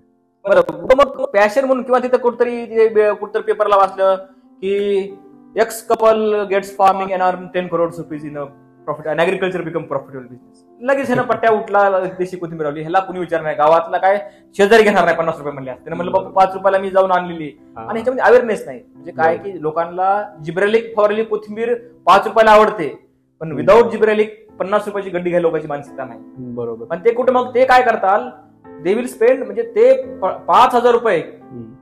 मग पॅशन म्हणून किंवा तिथं कुठतरी पेपरला वाचलं की X couple gets farming and earn 10 crores rupees in profit and agriculture become profitable business, लगेच ह्यानं पट्ट्या उठला देशी कोथिंबीर लावली. ह्याला कुणी विचार नाही, गावातला काय शेजारी घेणार नाही 50 रुपये म्हणले. त्यानं म्हणलं बाबा 5 रुपयाला मी जाऊन आणलेली. आणि ह्याच्यामध्ये अवेअरनेस नाही. म्हणजे काय की लोकांना जिब्रेलिक फॉरली कोथिंबीर 5 रुपयाला आवडते, पण विदाऊट जिब्रेलिक 50 रुपयाची गड्डी घ्यायला लोकांची मानसिकता नाही. बरोबर. पण ते कुठे मग ते काय करतात, दे विल स्पेंड म्हणजे ते 5,000 रुपये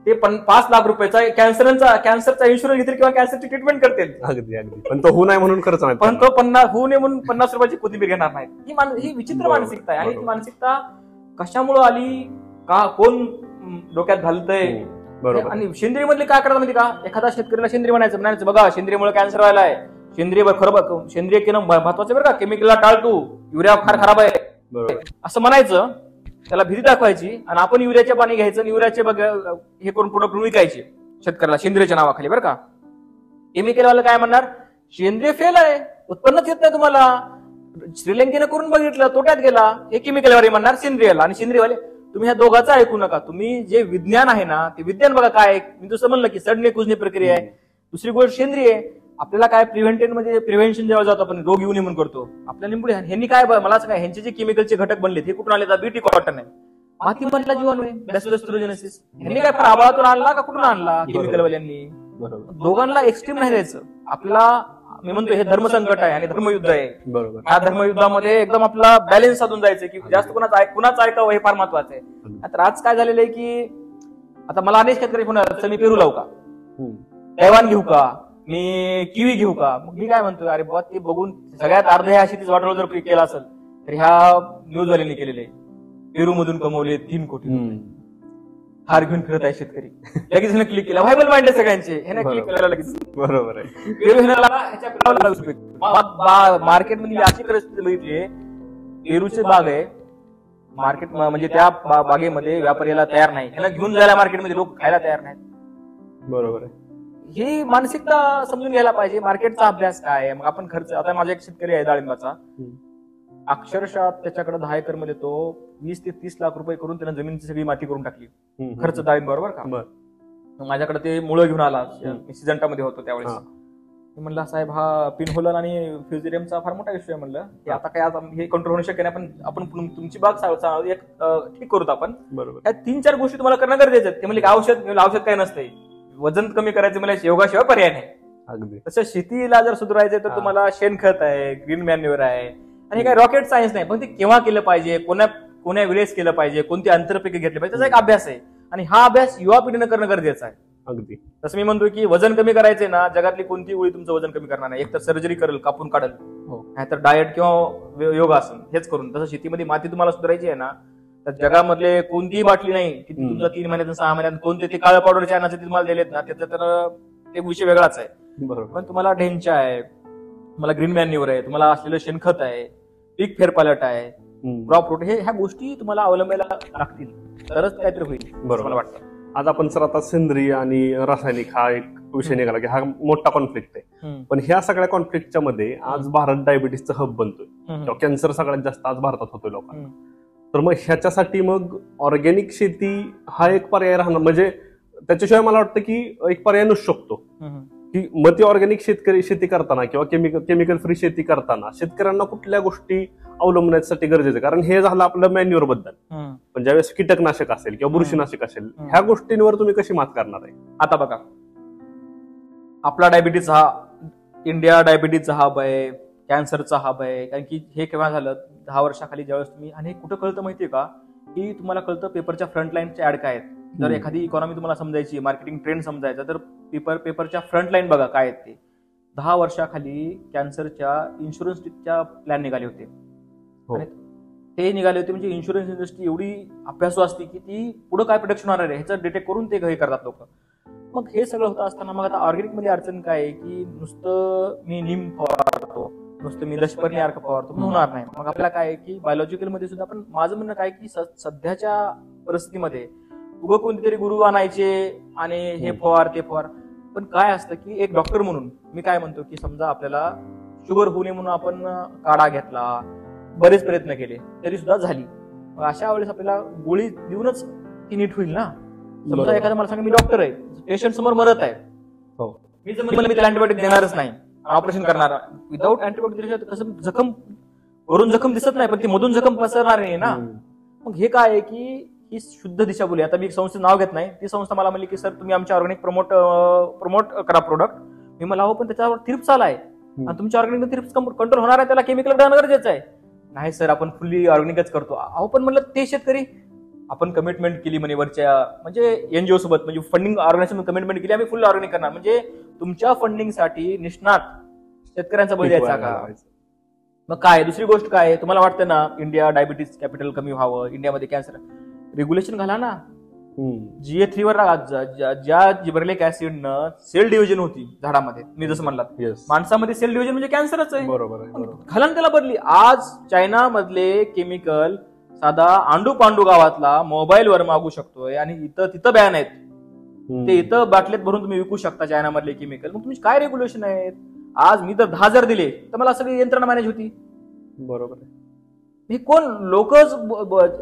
ते 5 लाख रुपयाचा कॅन्सरचा इन्शुरन्स घेतील किंवा कॅन्सरची ट्रीटमेंट करतील. अगदी अगदी. पण तो होऊ नये म्हणून खर्च नाही, पण तो होऊ नये म्हणून 50 रुपयाची कोथिंबीर घेणार नाही. ही विचित्र मानसिकता आहे. आणि ती मानसिकता कशामुळे आली, का कोण डोक्यात घालतंय. आणि सेंद्रिय मधले काय करतात माहिती का, एखादा शेतकऱ्याला सेंद्रिय म्हणायचं बघा सेंद्रियमुळे कॅन्सर व्हायला आहे, सेंद्रिय केलं महत्वाचं बरं का, केमिकलला टाळतो, युरिया फार खराब आहे असं म्हणायचं, त्याला भीती दाखवायची आणि आपण युरियाचे पाणी घ्यायचं आणि युरियाचे हे करून प्रोडक्ट विकायचे शेतकऱ्याला सेंद्रियच्या नावाखाली. बरं का, केमिकलवाला काय म्हणणार, सेंद्रिय फेल आहे, उत्पन्नच येत नाही तुम्हाला, श्रीलंकेनं करून बघितलं तोट्यात गेला. हे केमिकलवाले म्हणणार सेंद्रियला. आणि सेंद्रियवाले तुम्ही ह्या दोघांचं ऐकू नका, तुम्ही जे विज्ञान आहे ना ते विज्ञान बघा काय. मी दुसरं म्हणलं की सडणे कुजणे प्रक्रिया आहे, दुसरी गोष्ट सेंद्रिय आहे. आपल्याला काय प्रिव्हेन्शन जेव्हा जातो आपण रोग येऊ नये म्हणून करतो, आपल्या निंबुडे ह्यांनी काय मला काय ह्यांचे जे केमिकलचे घटक बनले हे कुठून आले? बीटी कॉटन आहे, मातीमधला जीवन आहे, बॅसिलस ह्यांनी काय आबाळातून आणला का कुठून आणला केमिकलवाल्यांनी? दोघांना एक्स्ट्रीम नाही द्यायचं. आपल्याला मी म्हणतो हे धर्मसंकट आहे आणि धर्मयुद्ध आहे. बरोबर. या धर्मयुद्धामध्ये एकदम आपला बॅलन्स साधून जायचं की जास्त कुणाचं ऐकावं हे फार महत्वाचं आहे. तर आज काय झालेलं आहे की आता मला अनेक शेतकरी फोन मी पेरू लावू का, तैवान घेऊ का, मी किवी घेऊ का? मग मी काय म्हणतो, अरे बा ते बघून सगळ्यात अर्ध ह्या शेतीच वाटोळ जर केला असेल तर ह्या न्यूजवाल्यांनी केलेले आहे. पेरू मधून कमवले 3 कोटी, हार घेऊन फिरत आहे शेतकरी. लगेच क्लिक केला, व्हायबल माइंड आहे सगळ्यांचे, हे क्लिक करायला लगेच. बरोबर आहे. पेरू मार्केटमध्ये अशी परिस्थिती बघितली, पेरूची बाग आहे मार्केट म्हणजे त्या बागेमध्ये व्यापाऱ्याला तयार नाही, ह्याला घेऊन जायला मार्केटमध्ये लोक खायला तयार नाहीत. बरोबर आहे. ही मानसिकता समजून घ्यायला पाहिजे. मार्केटचा अभ्यास काय आहे, मग आपण खर्च. आता माझा एक शेतकरी आहे डाळिंबाचा, अक्षरशः त्याच्याकडे 10 एकर मध्ये तो 20 ते 30 लाख रुपये करून त्यानं जमिनीची सगळी माती करून टाकली, खर्च डाळिंब बरोबर का. माझ्याकडे ते मुळं घेऊन आला, सिजंटामध्ये होतो त्यावेळेस. मी म्हणलं साहेब हा पिनहोलन आणि फ्युझेरियमचा फार मोठा विषय आहे म्हणलं, की आता काय आता हे कंट्रोल होणं शक्य नाही, पण आपण तुमची बाग एक ठीक करूत आपण. ह्या 3-4 गोष्टी तुम्हाला करणं गरजेचं आहे. ते म्हणजे औषध काय नसतंय, वजन कमी करायचं मला योगाशिवाय पर्याय नाही. अगदी तसं शेतीला जर सुधारायचं तर तुम्हाला शेणखत आहे, ग्रीन मॅन्युअर आहे, आणि काही रॉकेट सायन्स नाही, पण ते केव्हा केलं पाहिजे, कोण्या वेळेस केलं पाहिजे, कोणती आंतरपिके घेतली पाहिजे, त्याचा एक अभ्यास आहे. आणि हा अभ्यास युवा पिढीनं करणं गरजेचं आहे. अगदी. तसं मी म्हणतो की वजन कमी करायचंय ना, जगातली कोणती गोळी तुमचं वजन कमी करणार नाही. एक तर सर्जरी करेल, कापून काढेल, नाहीतर डाएट किंवा योगासन हेच करून. तसं शेतीमध्ये माती तुम्हाला सुधारायची आहे ना, तर जगामधले कोणतीही बाटली नाही की तुमचं 3 महिन्यातून 6 महिन्यात कोणते ते काळ्या पावडरच्या अन्नाचे तुम्हाला दिलेत ना, त्याचा तर ते विषय वेगळाच आहे. पण तुम्हाला ढेंचा आहे, तुम्हाला ग्रीन मॅन्युअर आहे, तुम्हाला असलेलं शेणखत आहे, पीक फेरपालट आहे, क्रॉप प्रोट, ह्या गोष्टी तुम्हाला अवलंबायला लागतील तरच काहीतरी होईल मला वाटतं. आज आपण सर आता सेंद्रिय आणि रासायनिक हा एक विषय निघाला की हा मोठा कॉन्फ्लिक्ट आहे. पण ह्या सगळ्या कॉन्फ्लिक्टच्या मध्ये आज भारत डायबिटीसचं हब बनतोय, किंवा कॅन्सर सगळ्यात जास्त आज भारतात होतोय लोकांना. तर मग ह्याच्यासाठी मग ऑर्गॅनिक शेती हा एक पर्याय राहणार, म्हणजे त्याच्याशिवाय मला वाटतं की एक पर्याय नसू शकतो की मग ती ऑर्गॅनिक शेती करताना किंवा केमिकल फ्री शेती करताना शेतकऱ्यांना कुठल्या गोष्टी अवलंबण्यासाठी गरजेचं आहे. कारण हे झालं आपलं मॅन्युअर बद्दल, पण ज्यावेळेस कीटकनाशक असेल किंवा बुरशीनाशक असेल, ह्या गोष्टींवर तुम्ही कशी मात करणार आहे? आता बघा, आपला डायबिटीज हा इंडिया डायबिटीजचा हब आहे, कॅन्सरचा हब आहे. कारण की हे केव्हा झालं, 10 वर्षाखाली ज्यावेळेस तुम्ही, आणि कुठं कळतं माहितीये का, की तुम्हाला कळतं पेपरच्या फ्रंटलाईनच्या ऍड काय आहेत. जर एखादी इकॉनॉमी तुम्हाला समजायची, मार्केटिंग ट्रेंड समजायचा, तर पेपरच्या फ्रंटलाईन बघा काय आहेत ते. 10 वर्षाखाली कॅन्सरच्या इन्शुरन्सच्या प्लॅन निघाले होते, आणि ते निघाले होते म्हणजे इन्शुरन्स इंडस्ट्री एवढी अभ्यासू असते की ती पुढे काय प्रोडक्शन होणार आहे ह्याचं डिटेक्ट करून ते हे करतात लोक. मग हे सगळं होतं असताना मग आता ऑर्गॅनिक मध्ये अडचण काय आहे की नुसतं मी नीम फवारतो, नुसतं मी दशपर्णी अर्क फवारतो होणार नाही. मग आपल्याला काय आहे की बायोलॉजिकल मध्ये सुद्धा, पण माझं म्हणणं काय की सध्याच्या परिस्थितीमध्ये उगं कोणतेतरी गुरु आणायचे आणि हे फवार ते फवार. पण काय असतं की एक डॉक्टर म्हणून मी काय म्हणतो की समजा आपल्याला शुगर होऊ नये म्हणून आपण काढा घेतला, बरेच प्रयत्न केले तरी सुद्धा झाली, मग अशा वेळेस आपल्याला गोळी देऊनच ती नीट होईल ना. समजा एखादा मला सांगा मी डॉक्टर आहे, पेशंट समोर मरत आहे, मी जर मी त्याला अँटीबायोटिक देणारच नाही, ऑपरेशन करणार विदाऊट अँटीबायोटिक, कसं जखम वरून जखम दिसत नाही पण ती मधून जखम पसरणार नाही ना. मग हे काय आहे की ही शुद्ध दिशाभूल आहे. आता मी एक संस्थेचं नाव घेत नाही, ती संस्था मला म्हणली की सर तुम्ही आमच्या ऑर्गॅनिक प्रमोट करा प्रोडक्ट. मी मला हो पण त्याच्यावर थ्रिप्स आलाय आणि तुमच्या ऑर्गॅनिक थ्रिप्स कंट्रोल होणार आहे, त्याला केमिकल देणं गरजेचं आहे. नाही सर आपण फुल्ली ऑर्गॅनिकच करतो. अहो पण म्हणलं ते शेतकरी आपण कमिटमेंट केली म्हणे वरच्या म्हणजे एनजीओ सोबत, म्हणजे फंडिंग ऑर्गनायझेशन कमिटमेंट केली आम्ही फुल ऑर्गॅनिक करणार, म्हणजे तुमच्या फंडिंगसाठी निष्णात शेतकऱ्यांचा बळी द्यायचा का? मग काय दुसरी गोष्ट काय, तुम्हाला वाटतं ना इंडिया डायबिटीज कॅपिटल कमी व्हावं, इंडियामध्ये कॅन्सर, रेग्युलेशन घाला ना. GA3 वर ज्या जिबरेलिक ऍसिडनं सेल डिव्हिजन होती झाडामध्ये, मी जसं म्हणलात माणसामध्ये सेल डिव्हिजन म्हणजे कॅन्सरच आहे, बरोबर घाला त्याला बदली. आज चायना मधले केमिकल साधा आंडू पांडू गावातला मोबाईलवर मागू शकतोय आणि तिथं बॅन आहेत, ते इथं बाटलेत भरून तुम्ही विकू शकता चायना मधले केमिकल. मग तुम्ही काय रेग्युलेशन आहेत? आज मी जर 10,000 दिले तर मला सगळी यंत्रणा मॅनेज होती, बरोबर आहे. हे कोण लोक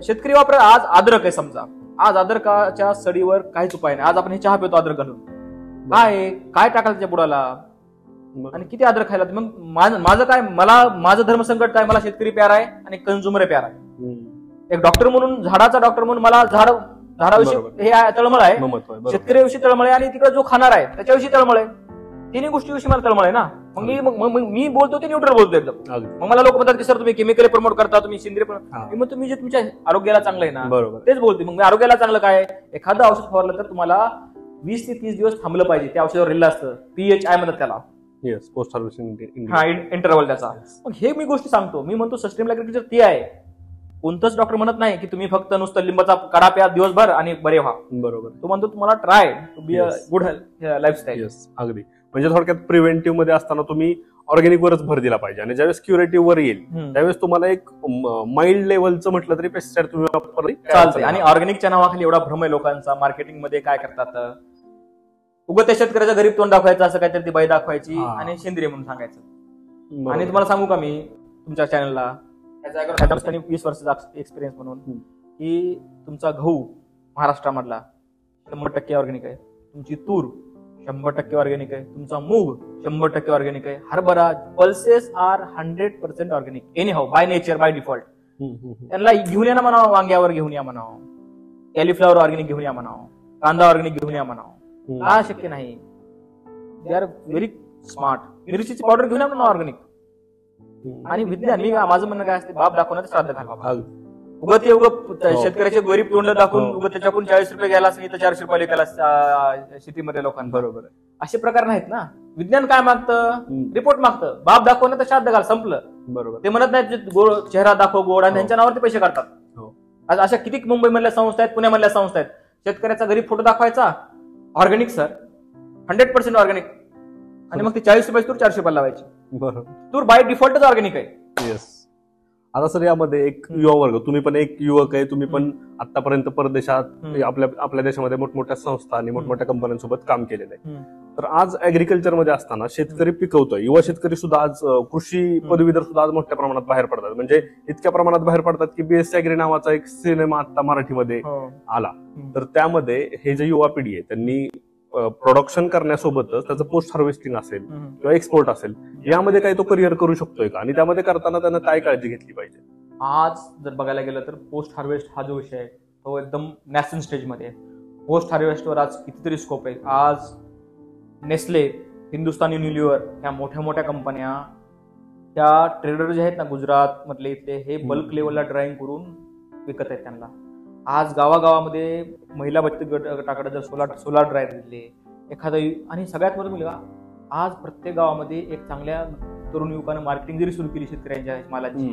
शेतकरी वापरा. आज अद्रक आहे समजा, आज अद्रकाच्या सडीवर काहीच उपाय नाही. आज आपण हे चहा पितो अद्रक घालून, काय टाकाल त्याच्या बुडाला आणि किती आदर खायला. मग माझं काय, माझं धर्मसंकट काय, मला शेतकरी प्यारा आहे आणि कंझ्युमर प्यारा आहे. एक डॉक्टर म्हणून, झाडाचा डॉक्टर म्हणून मला झाडाविषयी हे तळमळ आहे, शेतकऱ्याविषयी तळमळ आहे आणि तिकडे जो खाणार आहे त्याच्याविषयी तळमळ आहे. तिन्ही गोष्टीविषयी मला तळमळ आहे ना. मग मी बोलतो ते न्यूट्रल बोलतो एकदम. मग मला लोक म्हणतात की सर तुम्ही केमिकल प्रमोट करता, तुम्ही सेंद्रिय. मग तुम्ही जे तुमच्या आरोग्याला चांगलं आहे ना तेच बोलते. मग आरोग्याला चांगलं काय, एखादं औषध फवारलं तर तुम्हाला 20 ते 30 दिवस थांबलं पाहिजे. त्या औषधावर रिल्ला असतं, PHI म्हणतात त्याला, पोस्ट हार्वेस्टिंग इंटरव्हल त्याचा. मग हे मी गोष्टी सांगतो. मी म्हणतो सस्टेनेबल अॅग्रिकल्चर ते आहे. कोणतंच डॉक्टर म्हणत नाही की तुम्ही फक्त नुसतं लिंबाचा काढा प्या दिवसभर आणि बरे व्हा. बरोबर. तो म्हणतो तुम्हाला try to be a good lifestyle. अगदी. म्हणजे थोडक्यात प्रिव्हेंटिव्ह मध्ये असताना तुम्ही ऑर्गॅनिक वरच भर दिला पाहिजे आणि ज्यावेळेस क्युरेटिव्ह वर येईल त्यावेळेस तुम्हाला एक माइल्ड लेवलचं म्हटलं तरी पेस्टिसाइड तुम्ही वापरले चालते. आणि ऑर्गॅनिकच्या नावाखाली एवढा भ्रम आहे लोकांचा. मार्केटिंग मध्ये काय करतात, उगत त्या शेतकऱ्याचा गरीब तोंड दाखवायचं, असं काहीतरी ती बाई दाखवायची आणि सेंद्रिय म्हणून सांगायचं. आणि तुम्हाला सांगू का मी तुमच्या चॅनलला 20 वर्षाचा एक्सपिरियन्स म्हणून की तुमचा गहू महाराष्ट्रामधला 100% ऑर्गॅनिक आहे, तुमची तूर 100% ऑर्गॅनिक आहे, तुमचा मूग 100% ऑर्गॅनिक आहे, हरभरा, pulses are 100% organic anyhow, by nature, by default. त्यांना घेऊन या ना म्हणावं, वांग्यावर घेऊन या म्हणावं, कॅलिफ्लॉवर ऑर्गॅनिक घेऊन या म्हणावं, कांदा ऑर्गॅनिक घेऊन या म्हणावं. का शक्य नाही? They are very smart. मिरचीची पावडर घेऊन या म्हणा ऑर्गॅनिक. आणि विज्ञान, मी माझं म्हणणं काय असते, बाप दाखवण्याचं श्राद्ध घाल. उगत शेतकऱ्याचे गरीब तोंड दाखवून उगत त्याच्याकडून 40 रुपये घ्यायला असं तर 400 रुपये गेला शेतीमध्ये लोकांना. बरोबर. असे प्रकार नाहीत ना. विज्ञान काय मागतं, रिपोर्ट मागतं, बाप दाखवण्याचं श्राद्ध घाल, संपलं. बरोबर. ते म्हणत नाहीत चेहरा दाखव गोड आणि त्यांच्या नावावर ते पैसे काढतात. अशा किती मुंबईमधल्या संस्था आहेत, पुण्यामधल्या संस्था आहेत. शेतकऱ्याचा गरीब फोटो दाखवायचा, ऑर्गॅनिक सर 100% ऑर्गॅनिक, आणि मग ते 40 रुपये तूर 400 रुपये लावायची. बरोबर. तूर बाय डिफॉल्टच ऑर्गॅनिक आहे. येस. आता सर यामध्ये एक युवा वर्ग, तुम्ही पण एक युवक आहे, तुम्ही पण आतापर्यंत परदेशात आपल्या देशामध्ये मोठमोठ्या संस्था आणि मोठमोठ्या कंपन्यांसोबत काम केलेलं आहे. तर आज ऍग्रिकल्चर मध्ये असताना शेतकरी पिकवतोय, युवा शेतकरी सुद्धा आज कृषी पदवीधर सुद्धा आज मोठ्या प्रमाणात बाहेर पडतात. म्हणजे इतक्या प्रमाणात बाहेर पडतात की BSc ऍग्री नावाचा एक सिनेमा आता मराठीमध्ये आला. तर त्यामध्ये हे जे युवा पिढी आहे त्यांनी प्रोडक्शन करण्यासोबतच त्याचं पोस्ट हार्वेस्टिंग असेल किंवा एक्सपोर्ट असेल, यामध्ये काही तो करिअर करू शकतोय का, आणि त्यामध्ये करताना त्यानं काय काळजी घेतली पाहिजे? आज जर बघायला गेलं तर पोस्ट हार्वेस्ट हा जो विषय आहे तो एकदम नॅशनल स्टेजमध्ये आहे. पोस्ट हार्वेस्टवर आज कितीतरी स्कोप आहे. आज नेस्ले, हिंदुस्तान युनिलिव्हर, ह्या मोठ्या मोठ्या कंपन्या, त्या ट्रेडर जे आहेत ना गुजरात मधले इथले, हे बल्क लेवलला ड्राईंग करून विकत आहेत त्यांना. आज गावागावामध्ये महिला बचत गटाकडे जर सोलार ड्रायर दिले एखादं, आणि सगळ्यात महत्त्वाचं मुलगा, आज प्रत्येक गावामध्ये एक चांगल्या तरुण युवकानं मार्केटिंग जरी सुरू केली शेतकऱ्यांच्या मालाची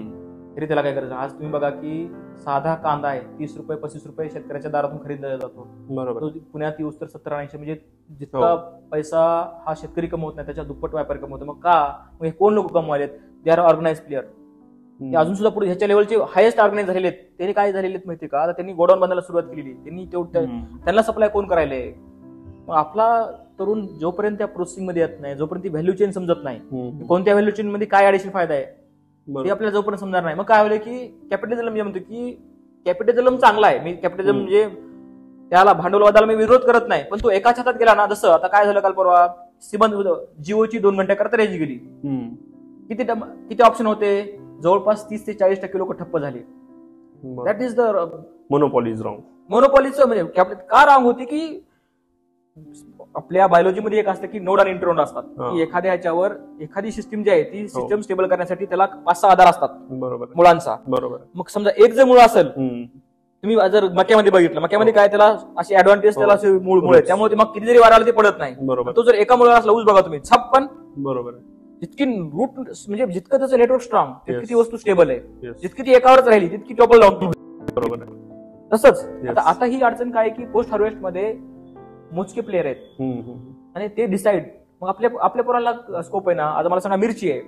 तरी त्याला काय करायचं. आज तुम्ही बघा की साधा कांदा आहे 30 रुपये 35 रुपये शेतकऱ्याच्या दारातून खरेदला जातो. बरोबर. पुण्यात येऊस तर 70-80, म्हणजे जितका पैसा हा शेतकरी कमवत नाही त्याच्या दुप्पट व्यापारी कमवतो. मग का? मग हे कोण लोक कमवालेत? They are organise player. ते अजून सुद्धा पुढे ह्याच्या लेवलचे हायेस्ट ऑर्गनाइज झालेले आहेत. त्यांनी काय झालेले आहेत माहिती का? आता त्यांनी गोडाऊन बांधायला सुरुवात केलेली, त्यांनी त्यांना सप्लाय कोण करायलंय? मग आपला तरुण जोपर्यंत त्या प्रोसेसिंग मध्ये येत नाही, जोपर्यंत ती व्हॅल्यू चेन समजत नाही, कोणत्या व्हॅल्यू चेन मध्ये काय ऍडिशनल फायदा आहे ते आपल्याला जोपर्यंत समजणार नाही, मग काय होईल की कॅपिटलिझम, मी म्हणतो की कॅपिटलिझम चांगला आहे. मी कॅपिटलिझम म्हणजे त्याला भांडवलवादाला मी विरोध करत नाही, पण तो एकाच हातात गेला ना. जसं आता काय झालं काल परवा, जिओची 2 घंट्याकरता रेंज गेली. किती ऑप्शन होते? जवळपास 30 ते 40% लोक ठप्प झाले. That is the monopoly is wrong. मोनोपॉलीचं म्हणजे का रॉंग होती की आपल्या बायोलॉजीमध्ये एक असतं की नोड आणि इंटरनोड असतात, की एखाद्या ह्याच्यावर एखादी सिस्टीम जी आहे ती सिस्टम स्टेबल करण्यासाठी त्याला 5-6 आधार असतात. बरोबर. मुळांचा. बरोबर. मग समजा एक जर मुळ असेल, तुम्ही जर मक्यामध्ये बघितलं, मक्यामध्ये काय त्याला अशी ऍडव्हान्टेज, त्याला असे मूळ आहे, त्यामुळे मग किती जरी वारा आला ते पडत नाही. बरोबर. तो जर एका मुळाला असला, ऊस बघा तुम्ही, छप्पन. बरोबर. जितकी रूट म्हणजे जितकं त्याचं नेटवर्क स्ट्रॉंग तितकी ती वस्तू स्टेबल आहे, जितकी ती एकावरच राहिली तितकी टॉपल डाऊन. बरोबर. तसंच आता ही अडचण काय की पोस्ट हार्वेस्ट मध्ये मोजके प्लेयर आहेत आणि ते डिसाइड. मग आपल्या पोरांना स्कोप आहे ना. आता मला सांगा, मिरची आहे,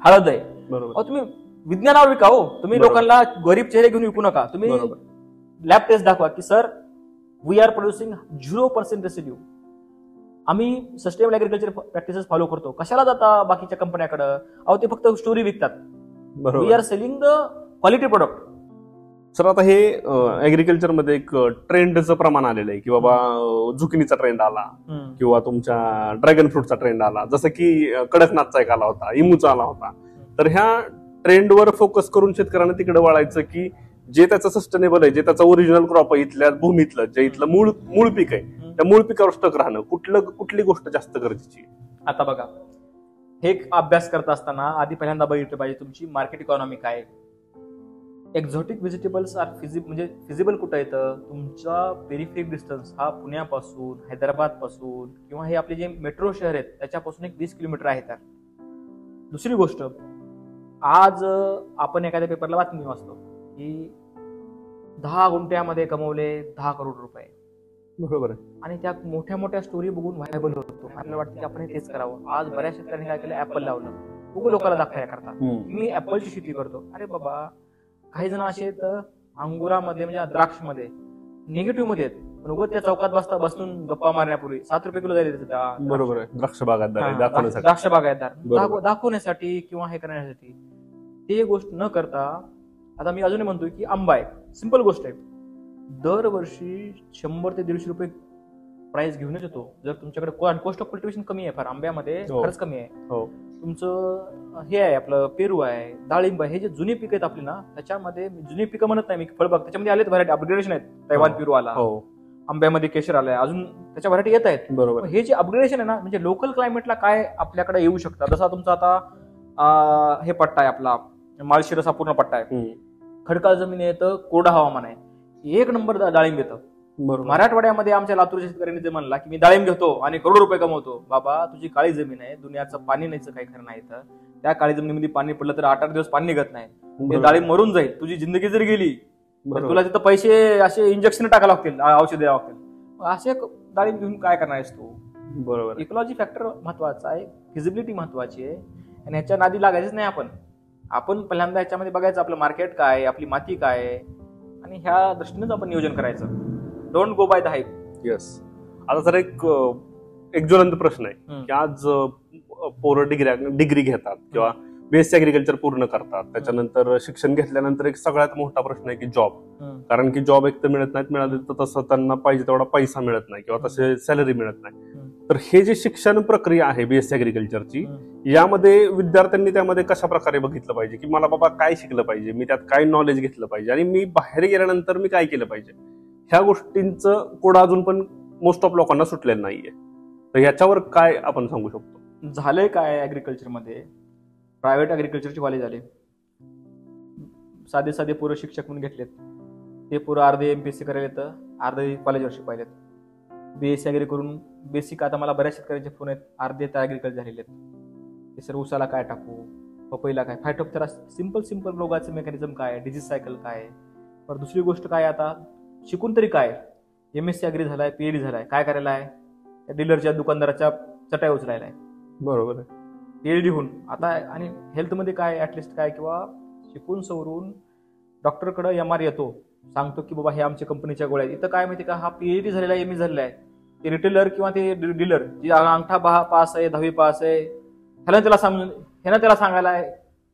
हळद आहे, बरोबर, तुम्ही विज्ञानावर विका हो. तुम्ही लोकांना गरीब चेहरे घेऊन विकू नका. तुम्ही लॅब टेस्ट दाखवा की sir we are producing 0% residue. आम्ही सस्टेनेबल ऍग्रिकल्चर प्रॅक्टिसेस फॉलो करतो. कशाला जाता बाकीच्या कंपन्याकडे? अहो ते फक्त स्टोरी विकतात. We are selling the quality product. Sir आता हे ऍग्रिकल्चर मध्ये एक ट्रेंडचं प्रमाण आलेलं आहे की बाबा झुकिनीचा ट्रेंड आला किंवा तुमच्या ड्रॅगन फ्रूटचा ट्रेंड आला, जसं की कडकनाथचा एक आला होता, इमूचा आला होता. तर ह्या ट्रेंडवर फोकस करून शेतकऱ्यांना तिकडे वळायचं की जे त्याचं सस्टेनेबल आहे, जे त्याचं ओरिजिनल क्रॉप आहे, इथल्या भूमीतलं जे इथलं मूळ पीक आहे, त्या मूळ पिकावर स्टक राहणं कुठली गोष्ट जास्त गरजेची आहे? आता बघा, हे एक अभ्यास करत असताना आधी पहिल्यांदा बघितलं पाहिजे तुमची मार्केट इकॉनॉमी काय. एक्झॉटिक व्हेजिटेबल्स आर फिजिबल कुठं येतं? तुमचा पेरिफेरिक डिस्टन्स हा पुण्यापासून, हैदराबाद पासून किंवा हे आपले जे मेट्रो शहर आहेत त्याच्यापासून एक 20 किलोमीटर आहे. तर दुसरी गोष्ट, आज आपण एखाद्या पेपरला बातमी वाचतो की 10 गुंठ्यामध्ये कमवले 10 करोड रुपये. बरोबर आहे. आणि त्या मोठ्या मोठ्या स्टोरी बघून व्हायबल होतो. आपल्याला वाटतं की आपण तेच करावं. आज बऱ्याच शेतकऱ्यांनी काय केलं, ऍपल लावलं. खूप लोकांना दाखवायला करता मी ऍपलची शेती करतो. अरे बाबा, काही जण असे आहेत अंगुरामध्ये म्हणजे द्राक्षमध्ये निगेटिव्ह मध्ये आहेत, पण उगाच त्या चौकात बसून गप्पा मारण्यापूर्वी 7 रुपये किलो जाईल. बरोबर आहे. द्राक्ष बागायतदार दाखवण्यासाठी किंवा हे करण्यासाठी ते गोष्ट न करता, आता मी अजूनही म्हणतोय की आंबा आहे, सिंपल गोष्ट आहे. दरवर्षी 100 ते 150 रुपये प्राइस घेऊनच येतो. जर तुमच्याकडे कॉस्ट ऑफ कल्टिवेशन कमी आहे, फार आंब्यामध्ये खर्च कमी आहे, तुमचं हे आहे आपलं पेरू आहे, डाळिंब आहे, हे जे जुने पिकं आहेत आपली ना, त्याच्यामध्ये जुने पिकं म्हणत नाही मी, फळबाग त्याच्यामध्ये आलेत व्हरायटी, अपग्रेडेशन आहेत. तैवान पेरू आला, आंब्यामध्ये केशर आलाय, अजून त्याच्या व्हरायटी येत आहेत. बरोबर. हे जे अपग्रेडेशन आहे ना, म्हणजे लोकल क्लायमेटला काय आपल्याकडे येऊ शकतं. जसा तुमचा आता हे पट्टा आहे आपला माळशिरस हा पूर्ण पट्टा आहे, खडकाळ जमीन आहे, तर कोरडं हवामान आहे, 1 नंबर डाळिंब येतं. मराठवाड्यामध्ये आमच्या लातूरच्या शेतकऱ्यांनी जे म्हणला की मी डाळिंब घेतो आणि करोड रुपये कमवतो. बाबा, तुझी काळी जमीन आहे, दुनियाचं पाणी नाहीचं काही खरं नाही. तर त्या काळी जमिनीमध्ये पाणी पडलं तर 8-8 दिवस पाणी निघत नाही, ते डाळिंब मरून जाईल. तुझी जिंदगी जर गेली तर तुला तिथं पैसे असे इंजेक्शन टाकावं लागतील, औषध द्यावं लागतील. असे डाळिंब घेऊन काय करणार आहेस तू? बरोबर. इकॉलॉजी फॅक्टर महत्वाचा आहे, फिजिबिलिटी महत्वाची आहे, आणि ह्याच्या नादी लागायचंच नाही. आपण पहिल्यांदा ह्याच्यामध्ये बघायचं आपलं मार्केट काय आहे, आपली माती काय आहे, आणि ह्या दृष्टीनेच आपण नियोजन करायचं. Don't go by the hype. Yes. आता सर एक ज्वलंत प्रश्न आहे की आज पोरं डिग्री घेतात किंवा बीएससी अग्रिकल्चर पूर्ण करतात, त्याच्यानंतर शिक्षण घेतल्यानंतर एक सगळ्यात मोठा प्रश्न आहे की जॉब. कारण की जॉब एक तर मिळत नाहीत, मिळाले तर तसं त्यांना पाहिजे तेवढा पैसा मिळत नाही किंवा तसे सॅलरी मिळत नाही. तर हे जे शिक्षण प्रक्रिया आहे बीएससी अग्रिकल्चरची, यामध्ये विद्यार्थ्यांनी त्यामध्ये कशा प्रकारे बघितलं पाहिजे की मला बाबा काय शिकलं पाहिजे, मी त्यात काय नॉलेज घेतलं पाहिजे, आणि मी बाहेर गेल्यानंतर मी काय केलं पाहिजे, ह्या गोष्टींचं कोड अजून पण मोस्ट ऑफ लोकांना सुटलेलं नाहीये. तर ह्याच्यावर काय आपण सांगू शकतो? झालंय काय, ऍग्रिकल्चरमध्ये प्रायव्हेट अग्रिकल्चरचे कॉलेज आले, साधे पोरं शिक्षक म्हणून घेतलेत. ते पोरं अर्धे एमपीएससी करायला येतं, अर्धे कॉलेजवर शिकवायलेत. बीएससी अग्री करून बेसिक, आता मला बऱ्याच शेतकऱ्यांचे फोन आहेत, अर्धे तर अग्रिकल्चर झालेले आहेत. ते सर उसाला काय टाकू, पपईला काय, फायटोप्थेरा सिंपल रोगाचं मेकॅनिझम काय, डिजीज सायकल काय. पण दुसरी गोष्ट काय, आता शिकून तरी काय, एमएससी अग्री झालाय, पीएचडी झालाय, काय करायला आहे, त्या डीलरच्या दुकानदाराच्या चटाई उचलायला आहे. बरोबर आहे. पीएचडी होऊन आता, आणि हेल्थमध्ये काय ऍटलिस्ट काय, किंवा शिकून सवरून डॉक्टरकडे एमआर येतो, सांगतो की बाबा हे आमच्या कंपनीच्या गोळ्या आहेत. इथं काय माहिती का, हा पीएचडी झालेला आहे, एमए झालेला आहे, ते रिटेलर किंवा ते डीलर जी अंगठा पास आहे, 10वी पास आहे, ह्याला त्याला सांगायला आहे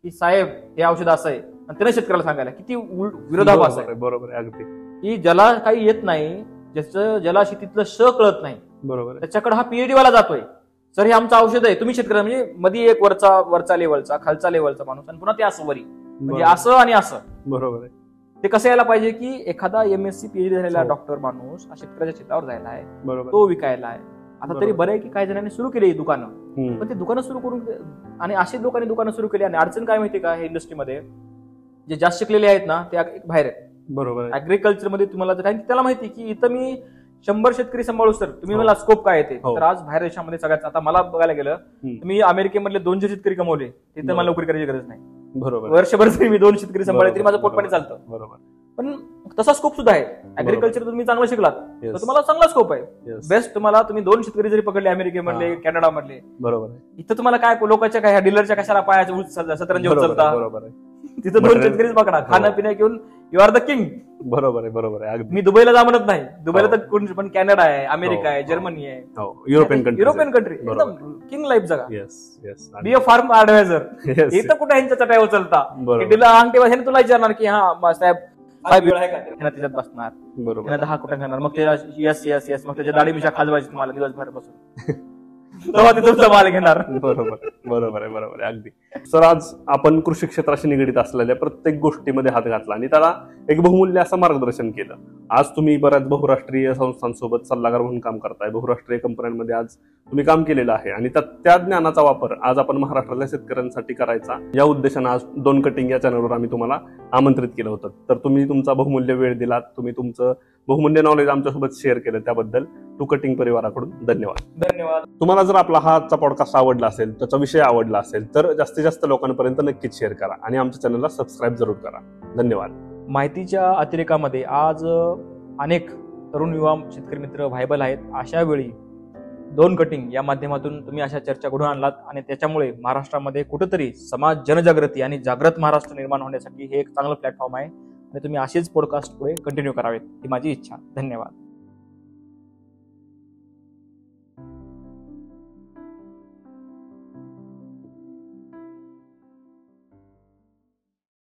की साहेब हे औषध असं आहे, आणि त्याने शेतकऱ्याला सांगायला, किती विरोधाभास आहे. बरोबर आहे. अगदी की ज्याला काही येत नाही, ज्याला शेतीतलं कळत नाही, बरोबर, त्याच्याकडे हा पीएचडी वाला जातोय, सर हे आमचं औषध आहे, तुम्ही शेतकऱ्या, म्हणजे मध्ये एक वरचा लेवलचा, खालचा लेवलचा माणूस, आणि पुन्हा ते असं वरी, म्हणजे असं आणि असं. बरोबर आहे. ते कसं यायला पाहिजे की एखादा एमएससी पीएचडी झालेला डॉक्टर माणूस शेतकऱ्याच्या शेतावर जायला आहे, तो विकायला आहे. आता तरी बरं आहे की काही जणांनी सुरू केली दुकानं, पण ते दुकानं सुरू करून, आणि अशी लोकांनी दुकानं सुरू केली. आणि अडचण काय माहिती का, हे इंडस्ट्रीमध्ये जे जास्त शिकलेले आहेत ना ते बाहेर आहेत. बरोबर. अग्रिकल्चरमध्ये तुम्हाला कारण त्याला माहिती की इथं मी 100 शेतकरी सांभाळू, सर तुम्ही मला स्कोप काय येते. तर आज बाहेर देशामध्ये सगळ्यात, आता मला बघायला गेलं मी अमेरिकेमधले 200 शेतकरी कमवले, तिथे मला नोकरी करायची गरज नाही. बरोबर. वर्षभर जरी मी 2 शेतकरी सांभाळले तरी माझं पोटपाणी चालतं. बरोबर. पण तसा स्कोप सुद्धा आहे. अग्रिकल्चर तुम्ही चांगलं शिकलात तर तुम्हाला चांगला स्कोप आहे. बेस्ट तुम्ही 2 शेतकरी जरी पकडले अमेरिकेमधले, कॅनडामधले, बरोबर, इथं तुम्हाला काय लोकांच्या काय डीलरच्या कशाला पायाच्या सतरंजी उचलता, तिथं 2 शेतकरीच पकडा, खाणं पिण्या घेऊन यू आर द किंग. बरोबर आहे. बरोबर आहे. मी दुबईला जा म्हणत नाही, दुबईला तर कोण, पण कॅनडा आहे, अमेरिका आहे, जर्मनी आहे, युरोपियन कंट्री, एकदम किंग लाईफ जगा. Be a farm adviser. इथं कुठे ह्यांच्या चटाई उचलता, डीलर अंगठे तुला विचारणार की हा साहेब हा वेळ आहे का त्यांना त्याच्यात बसणार, बरोबर त्यांना 10 कुठं घेणार, मग ते यस यस यस, मग त्याच्या दाढी मिशा खाजवायची तुम्हाला दिवसभर बसून तेव्हा ते तुमचा माल घेणार. बरोबर आहे अगदी. सर, आज आपण कृषी क्षेत्राशी निगडीत असलेल्या प्रत्येक गोष्टीमध्ये हात घातला आणि त्याला एक बहुमूल्य असं मार्गदर्शन केलं. आज तुम्ही बऱ्याच बहुराष्ट्रीय संस्थांसोबत सल्लागार म्हणून काम करताय, बहुराष्ट्रीय कंपन्यांमध्ये आज तुम्ही काम केलेलं आहे आणि त्या ज्ञानाचा वापर आज आपण महाराष्ट्रातल्या शेतकऱ्यांसाठी करायचा या उद्देशानं आज 2 कटिंग या चॅनलवर आम्ही तुम्हाला आमंत्रित केलं होतं. तर तुम्ही तुमचा बहुमूल्य वेळ दिलात, तुम्ही तुमचं बहुमूल्य नॉलेज आमच्यासोबत शेअर केलं, त्याबद्दल 2 कटिंग परिवाराकडून धन्यवाद. तुम्हाला जर आपला हा आजचा पॉडकास्ट आवडला असेल, त्याचा विषय आवडला असेल तर जास्तीत जास्त लोकांपर्यंत नक्कीच शेअर करा आणि आमच्या चॅनलला सबस्क्राईब जरूर करा. धन्यवाद. माहितीच्या अतिरेकामध्ये आज अनेक तरुण युवा शेतकरी मित्र व्हायबल आहेत. अशा वेळी 2 कटिंग या माध्यमातून तुम्ही अशा चर्चा घडवून आणलात आणि त्याच्यामुळे महाराष्ट्रामध्ये कुठेतरी समाज जनजागृती आणि जागृत महाराष्ट्र निर्माण होण्यासाठी हे एक चांगलं प्लॅटफॉर्म आहे आणि तुम्ही असेच पॉडकास्ट पुढे कंटिन्यू करावेत ही माझी इच्छा. धन्यवाद.